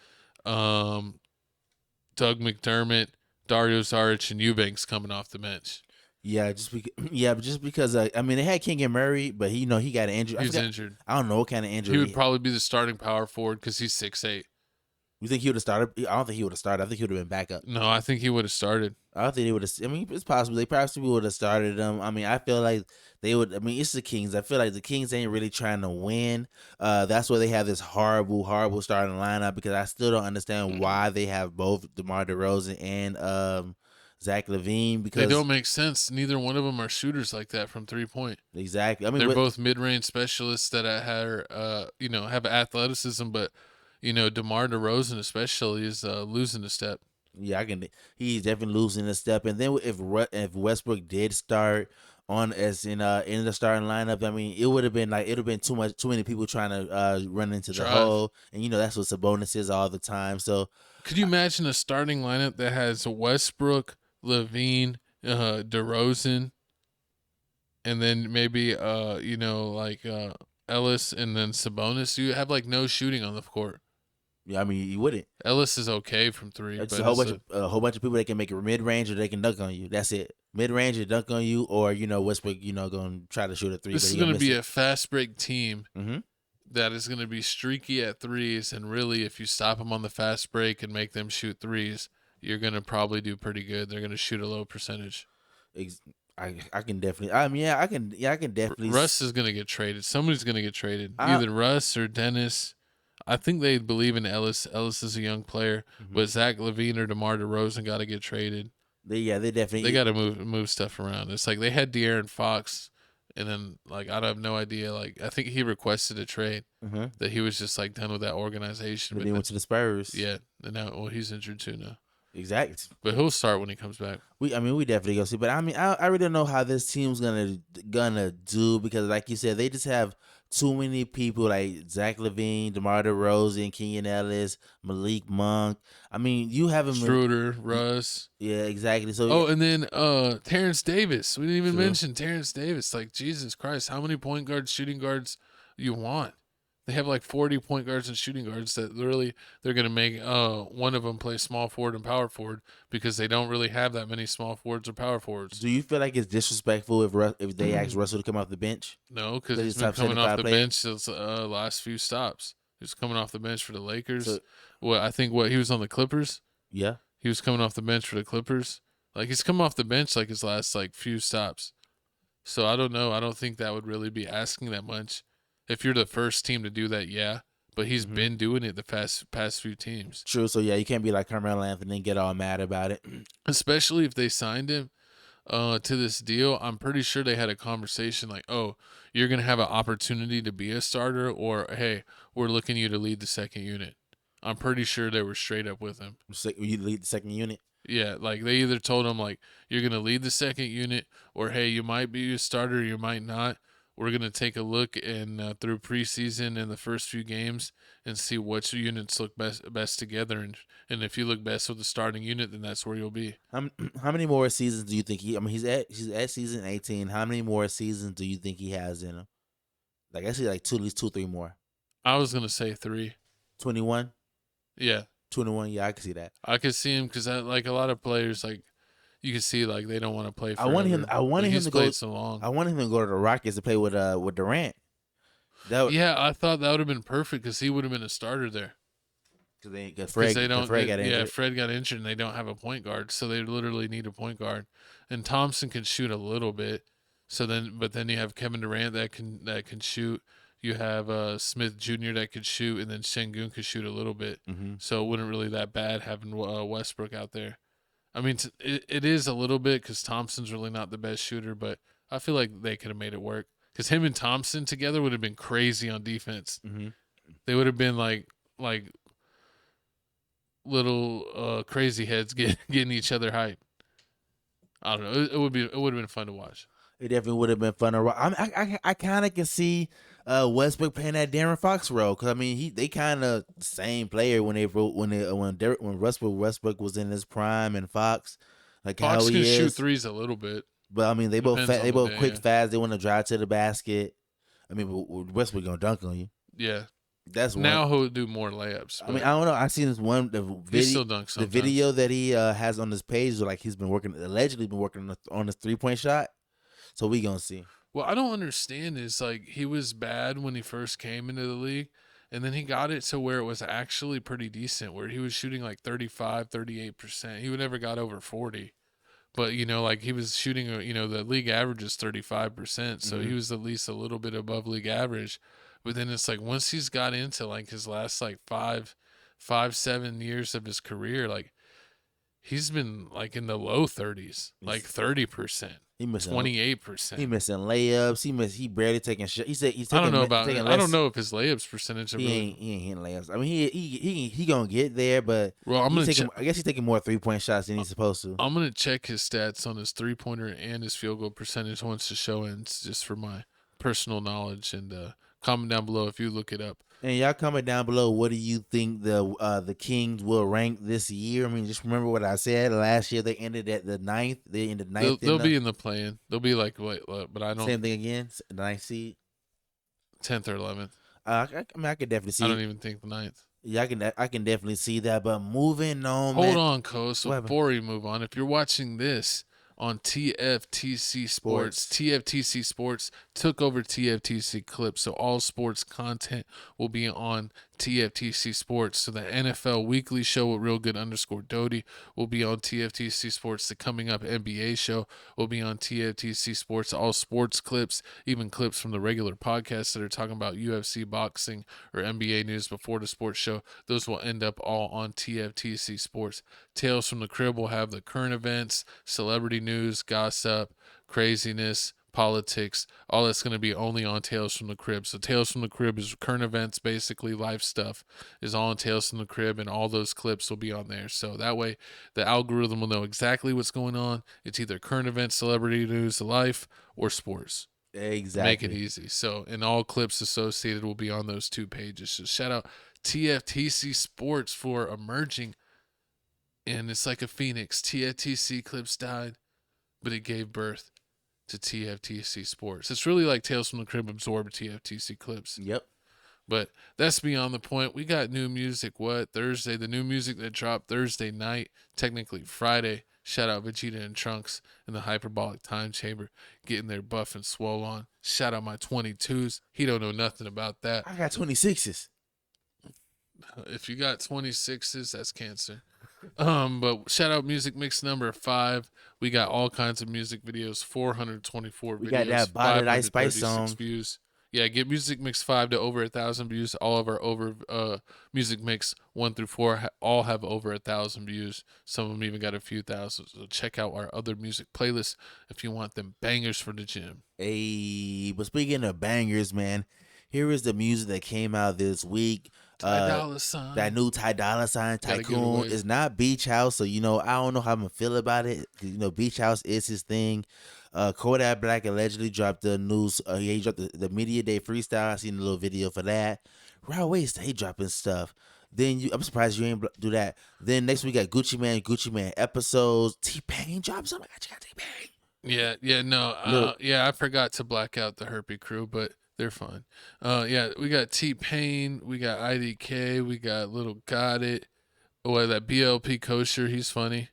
Doug McDermott, Dario Saric, and Eubanks coming off the bench. Yeah, just because I mean they had King and Murray, but he got an injury. He's injured. I don't know what kind of injury. He would probably be the starting power forward because he's 6'8". You think he would have started? I don't think he would have started. I think he would have been backup. No, I think he would have started. I don't think he would have. I mean, it's possible they possibly would have started him. I mean, I feel like they would. I mean, it's the Kings. I feel like the Kings ain't really trying to win. That's why they have this horrible starting lineup, because I still don't understand why they have both DeMar DeRozan and Zach LaVine, because they don't make sense. Neither one of them are shooters like that from 3-point. Exactly. I mean, they're both mid-range specialists that have athleticism, but DeMar DeRozan especially is losing a step. Yeah, he's definitely losing a step. And then if Westbrook did start on as in the starting lineup, I mean, it would have been too many people trying to run into the hole, and that's what Sabonis is all the time. So could you imagine a starting lineup that has Westbrook, LaVine, DeRozan, and then maybe Ellis and then Sabonis? You have no shooting on the court. Yeah, I mean, you wouldn't. Ellis is okay from 3. It's a whole bunch of people that can make it mid range, or they can dunk on you. That's it. Mid range or dunk on you, or Westbrook, going to try to shoot a 3. This is going to be a fast break team that is going to be streaky at 3s, and really, if you stop them on the fast break and make them shoot 3s, you're going to probably do pretty good. They're going to shoot a low percentage. I can definitely. I mean, I can definitely. Russ is going to get traded. Somebody's going to get traded. Either Russ or Dennis. I think they believe in Ellis. Ellis is a young player, but Zach LaVine or DeMar DeRozan got to get traded. They definitely. They got to move stuff around. It's like they had De'Aaron Fox, and then I have no idea. I think he requested a trade. That he was just done with that organization. But he went to the Spurs. Yeah, and now he's injured too now. Exactly. But he'll start when he comes back. We definitely go see. But I mean, I really don't know how this team's gonna do, because like you said, they just have too many people like Zach LaVine, DeMar DeRozan, Kenyon Ellis, Malik Monk. I mean, you have him. Schroeder, Russ. Yeah, exactly. So and then Terrence Davis. We didn't even mention Terrence Davis. Jesus Christ, how many point guards, shooting guards you want? They have 40 point guards and shooting guards that literally they're going to make one of them play small forward and power forward, because they don't really have that many small forwards or power forwards. Do you feel like it's disrespectful if they ask Russell to come off the bench? No, because he's been coming off the bench since last few stops. He was coming off the bench for the Lakers. I think he was on the Clippers. Yeah. He was coming off the bench for the Clippers. He's come off the bench his last few stops. So I don't know. I don't think that would really be asking that much. If you're the first team to do that, yeah. But he's been doing it the past few teams. True. So, yeah, you can't be like Carmelo Anthony and get all mad about it. Especially if they signed him to this deal. I'm pretty sure they had a conversation you're going to have an opportunity to be a starter, or, hey, we're looking you to lead the second unit. I'm pretty sure they were straight up with him. You lead the second unit? Yeah, they either told him, you're going to lead the second unit, or, hey, you might be a starter, you might not. We're going to take a look through preseason and the first few games and see which units look best together. And if you look best with the starting unit, then that's where you'll be. How many more seasons do you think he's at season 18. How many more seasons do you think he has in him? I see at least 2, 3 more. I was going to say 3. 21? Yeah. 21, yeah, I can see that. I could see him because a lot of players, you can see they don't want to play forever. I wanted him to go so long. I wanted him to go to the Rockets to play with Durant. I thought that would have been perfect, because he would have been a starter there. Because Fred got injured. Yeah, Fred got injured, and they don't have a point guard, so they literally need a point guard. And Thompson can shoot a little bit. But then you have Kevin Durant that can shoot. You have Smith Jr. that could shoot, and then Şengün could shoot a little bit. So it wasn't really that bad having Westbrook out there. I mean, it is a little bit, because Thompson's really not the best shooter, but I feel like they could have made it work. Because him and Thompson together would have been crazy on defense. Mm-hmm. They would have been like little crazy heads getting each other hype. I don't know. It would have been fun to watch. It definitely would have been fun to watch. I kind of can see Westbrook playing that Darren Fox role, because I mean they kind of the same player when Westbrook was in his prime, and Fox Fox how he can is. shoot threes a little bit, but I mean they both quick, yeah. fast. They want to drive to the basket. I mean Westbrook gonna dunk on you. Yeah. That's now he'll do more layups. I mean, I don't know. I seen this one he still dunks the video that he has on his page, like he's been allegedly working on his 3-point shot. So we gonna see. What I don't understand is like he was bad when he first came into the league, and then he got it to where it was actually pretty decent, where he was shooting like 35, 38%. He would never got over 40. But, like he was shooting, the league average is 35%. So he was at least a little bit above league average. But then it's like once he's got into like his last like 7 years of his career, like he's been like in the low 30s, like 30%. He missing 28%. He missing layups. He barely taking shots. He said he's taking. I don't know if his layups percentage. He ain't hitting layups. I mean he gonna get there, but I guess he's taking more 3-point shots than he's supposed to. I'm gonna check his stats on his 3-pointer and his field goal percentage once the show ends, just for my personal knowledge. And comment down below if you look it up. And y'all comment down below, what do you think the Kings will rank this year? I mean, just remember what I said. Last year they ended at the 9th. They ended 9th. They'll be in the play-in. They'll be like, but I don't. Same thing again, 9th seed. 10th or 11th. I mean, I could definitely see. I don't even think the 9th. Yeah, I can definitely see that. But moving on. Hold on, Coach. So before we move on, if you're watching this on TFTC Sports. TFTC Sports took over TFTC Clips, so all sports content will be on TFTC Sports. So the NFL Weekly Show with Real Good _ will be on TFTC Sports. The Coming Up NBA Show will be on TFTC Sports. All sports clips, even clips from the regular podcasts that are talking about UFC, boxing, or NBA news before the sports show, those will end up all on TFTC Sports. Tales from the Crib will have the current events, celebrity news, gossip, craziness, politics, all that's going to be only on Tales from the Crib. So Tales from the Crib is current events, basically life stuff is all on Tales from the Crib, and all those clips will be on there. So that way the algorithm will know exactly what's going on. It's either current events, celebrity news, life, or sports. Exactly. Make it easy. So, and all clips associated will be on those 2 pages. So shout out TFTC Sports for emerging. And it's like a phoenix. TFTC Clips died, but it gave birth to TFTC Sports. It's really like Tales from the Crib absorbed TFTC Clips. Yep. But that's beyond the point. We got new music, Thursday? The new music that dropped Thursday night, technically Friday. Shout out Vegeta and Trunks in the Hyperbolic Time Chamber, getting their buff and swole on. Shout out my 22s. He don't know nothing about that. I got 26s. If you got 26s, that's cancer. But shout out music mix number 5. We got all kinds of music videos, 424 videos. We got that Bottled Ice Spice song. Views. Yeah, get music mix 5 to over 1,000 views. All of our music mix 1 through 4 all have over 1,000 views. Some of them even got a few thousand. So check out our other music playlists if you want them bangers for the gym. Hey, but speaking of bangers, man, here is the music that came out this week. That new Tyla Tycoon is not Beach House, so I don't know how I'm gonna feel about it. Beach House is his thing. Kodak Black allegedly dropped the news. He dropped the Media Day freestyle. I seen a little video for that. Rod Wave stay dropping stuff. Then I'm surprised you ain't do that. Then next we got Gucci Man episodes. T-Pain drops something. I got T-Pain. I forgot to black out the Herpy crew, but they're fine. We got T-Pain, we got IDK, we got Little Got It. That BLP Kosher, he's funny.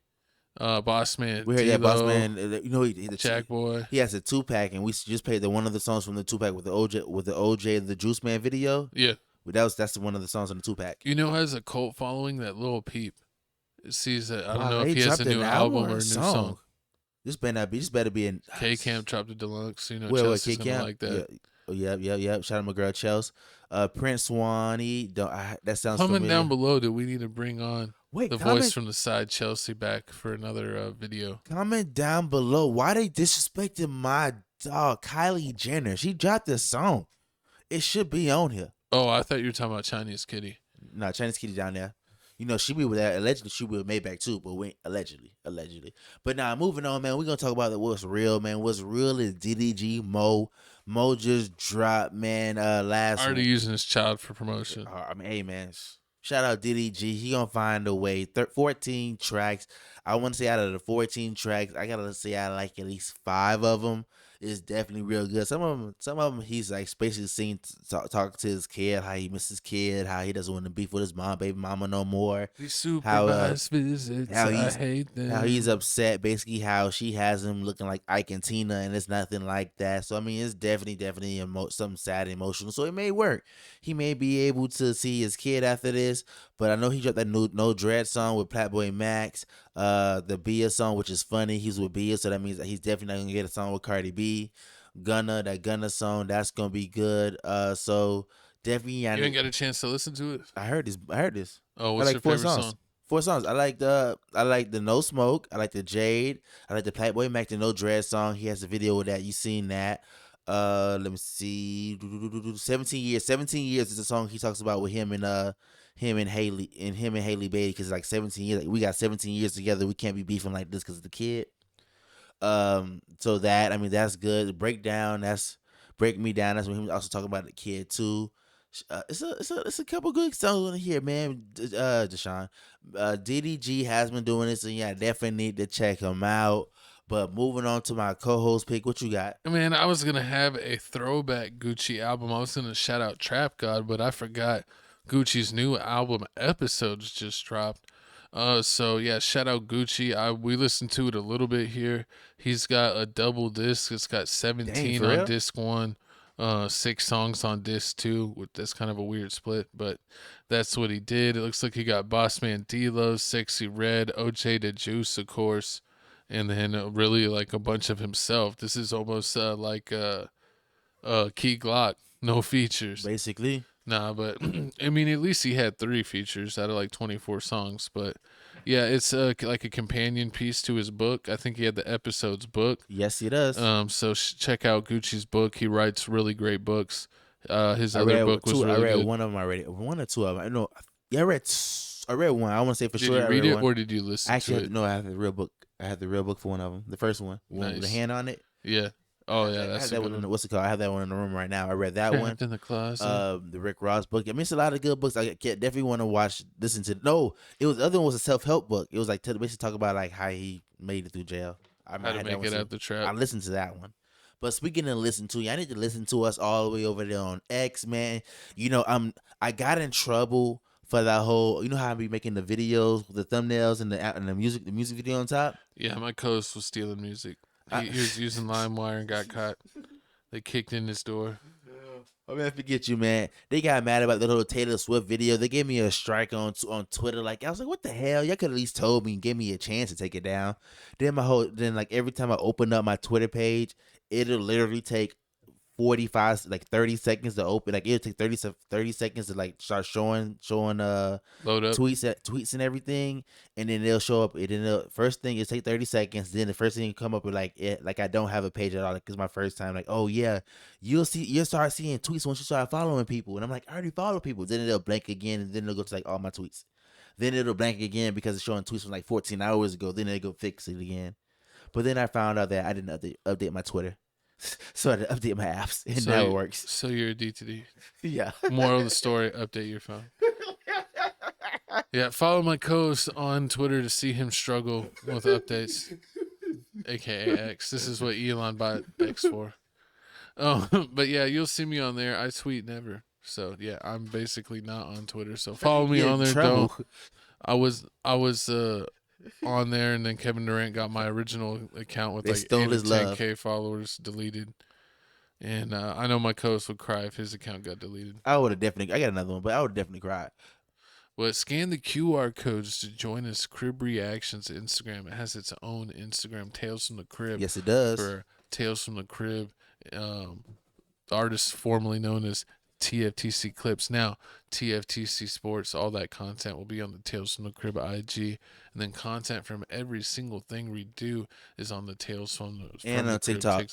Boss Man, we heard that Boss Man. He Jack Boy. He has a 2-pack, and we just played one of the songs from the 2-pack with the OJ the Juice Man video. Yeah, that's one of the songs on the 2-pack. Has a cult following, that Lil Peep. Sees that. I don't know if he has a new album or a new song. This better be in K-Camp dropped a deluxe. Chelsea, something like that. Yep. Shout out my girl Chelsea. Prince Swanee. That sounds Comment familiar. down below. Do we need to bring on Wait, the voice from the side, Chelsea, back for another video. Comment down below why they disrespected my dog Kylie Jenner. She dropped this song. It should be on here. Oh, I thought you were talking about Chinese Kitty. No, Chinese Kitty down there. You know, she be with that. Allegedly, she be with Maybach too, but we allegedly. But now, moving on, man. We're gonna talk about what's real, man. What's real is DDG Mo. Mo just dropped, man. Last already using his child for promotion. I mean, hey, man. Shout out DDG. He gonna find a way. 14 tracks. I want to say out of the 14 tracks, I gotta say I like at least 5 of them. It's definitely real good. Some of them, he's like basically seen talk to his kid, how he misses his kid, how he doesn't want to beef with his baby mama no more. These supervised visits, I hate them. How he's upset, basically how she has him looking like Ike and Tina, and it's nothing like that. So I mean, it's definitely something sad and emotional. So it may work. He may be able to see his kid after this. But I know he dropped that new No Dread song with Platboy Max, the Bia song, which is funny. He's with Bia, so that means that he's definitely not gonna get a song with Cardi B. That Gunna song, that's gonna be good. So definitely. You didn't get a chance to listen to it? I heard this. Oh, what's your favorite song? 4 songs. I like the No Smoke. I like the Jade. I like the Platboy Max, the No Dread song. He has a video with that. You seen that? Let me see. 17 years. 17 years is the song he talks about with him and Haley Bailey, because like 17 years, like, we got 17 years together. We can't be beefing like this because of the kid. So that, I mean, that's good. Break Me Down. That's when he was also talking about the kid too. It's a couple good songs in here, man. Deshaun, DDG has been doing this, and yeah, I definitely need to check him out. But moving on to my co-host pick, what you got? Man, I was gonna have a throwback Gucci album. I was gonna shout out Trap God, but I forgot Gucci's new album Episodes just dropped. So yeah, shout out Gucci. We listened to it a little bit here. He's got a double disc. It's got 17 on disc 1, 6 songs on disc 2. That's kind of a weird split, but that's what he did. It looks like he got Bossman D-Lo, Sexy Red, OJ the Juice, of course, and then really like a bunch of himself. This is almost like Key Glock, no features, basically. Nah, but I mean, at least he had 3 features out of like 24 songs. But yeah, it's like a companion piece to his book. I think he had the Episodes book. Yes, he does. So check out Gucci's book. He writes really great books. His other book was really good. I read one of them already. 1 or 2 of them. I know. Yeah, I read one. I want to say for sure. Did you read it or did you listen to it? No, I have the real book. I had the real book for one of them. The first one. One with the hand on it. Yeah. Oh yeah, that's that one. What's it called? I have that one in the room right now. I read that one. In the closet. The Rick Ross book. I mean, it's a lot of good books. I definitely want to listen to. No, it was the other one was a self-help book. It was like basically talk about like how he made it through jail. How to make it out the trap. I listened to that one. But speaking of listen to, I need to listen to us all the way over there on X, man. You know, I got in trouble for that whole. You know how I be making the videos, the thumbnails, and the music video on top. Yeah, my co-host was stealing music. He was using LimeWire and got caught. They kicked in his door. I'm gonna forget you, man. They got mad about the little Taylor Swift video. They gave me a strike on Twitter. Like I was like, what the hell? Y'all could at least told me and gave me a chance to take it down. Then like every time I open up my Twitter page, it'll literally take 30 seconds to open. Like it'll take 30 seconds to like start showing load up tweets and everything, and then they'll show up. And then the first thing is take 30 seconds. Then the first thing will come up with like I don't have a page at all. Like it's my first time. Like, oh yeah, you'll start seeing tweets once you start following people. And I'm like, I already follow people. Then it'll blank again, and then it'll go to like all my tweets. Then it'll blank again because it's showing tweets from like 14 hours ago. Then it'll go fix it again. But then I found out that I didn't update my Twitter. So I had to update my apps, and now it works. So you're a D2D. Yeah. Moral of the story, update your phone. Yeah, follow my co-host on Twitter to see him struggle with updates, a.k.a. X. This is what Elon bought X for. Oh, but yeah, you'll see me on there. I tweet never. So yeah, I'm basically not on Twitter. So follow me on there. Don't. I was on there, and then Kevin Durant got my original account with like 8 or 10K followers deleted. And I know my co-host would cry if his account got deleted. I would have definitely. I got another one, but I would definitely cry. But scan the QR codes to join us. Crib Reactions Instagram. It has its own Instagram, Tales from the Crib. Yes, it does. For Tales from the Crib, artist formerly known as TFTC Clips. Now, TFTC Sports, all that content will be on the Tales from the Crib IG. And then content from every single thing we do is on the Tales from the Crib TikTok.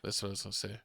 That's what I was going to say.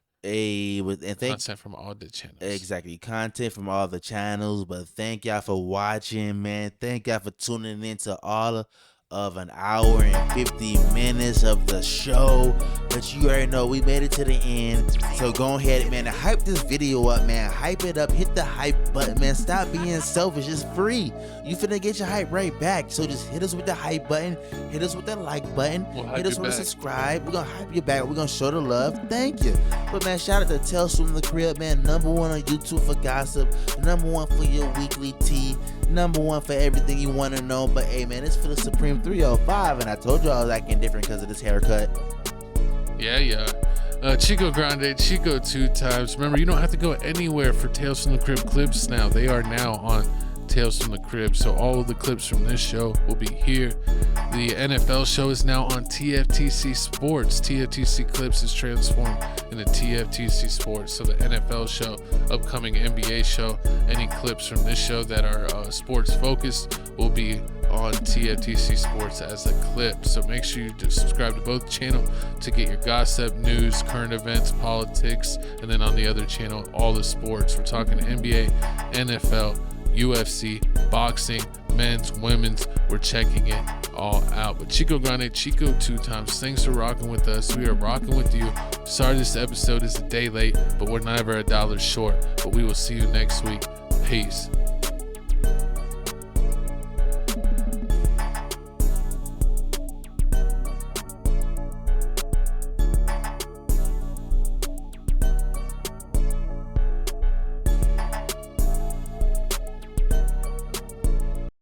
Content from all the channels. Exactly. Content from all the channels. But thank y'all for watching, man. Thank y'all for tuning in to all of an hour and 50 minutes of the show. But you already know we made it to the end. So go ahead, man, and hype this video up, man. Hype it up. Hit the hype button, man. Stop being selfish. It's free. You finna get your hype right back. So just hit us with the hype button. Hit us with the like button. Hit us with the subscribe. We're gonna hype you back. We're gonna show the love. Thank you. But man, shout out to Tales from the Crib, man. #1 on YouTube for gossip. #1 for your weekly tea. #1 for everything you want to know. But hey, man, it's for the Supreme 305, and I told you I was acting different because of this haircut. Yeah. Chico Grande, Chico 2 times. Remember, you don't have to go anywhere for Tales from the Crib clips now. They are now on Tales from the Crib. So all of the clips from this show will be here. The NFL show is now on TFTC Sports. TFTC Clips is transformed into TFTC Sports. So the NFL show, upcoming NBA show, any clips from this show that are sports focused will be on TFTC Sports as a clip. So make sure you just subscribe to both channels to get your gossip, news, current events, politics, and then on the other channel, all the sports. We're talking NBA, NFL, UFC, boxing, men's, women's. We're checking it all out. But Chico Grande, Chico 2 times. Thanks for rocking with us. We are rocking with you. Sorry this episode is a day late, but we're never $1 short. But we will see you next week. Peace.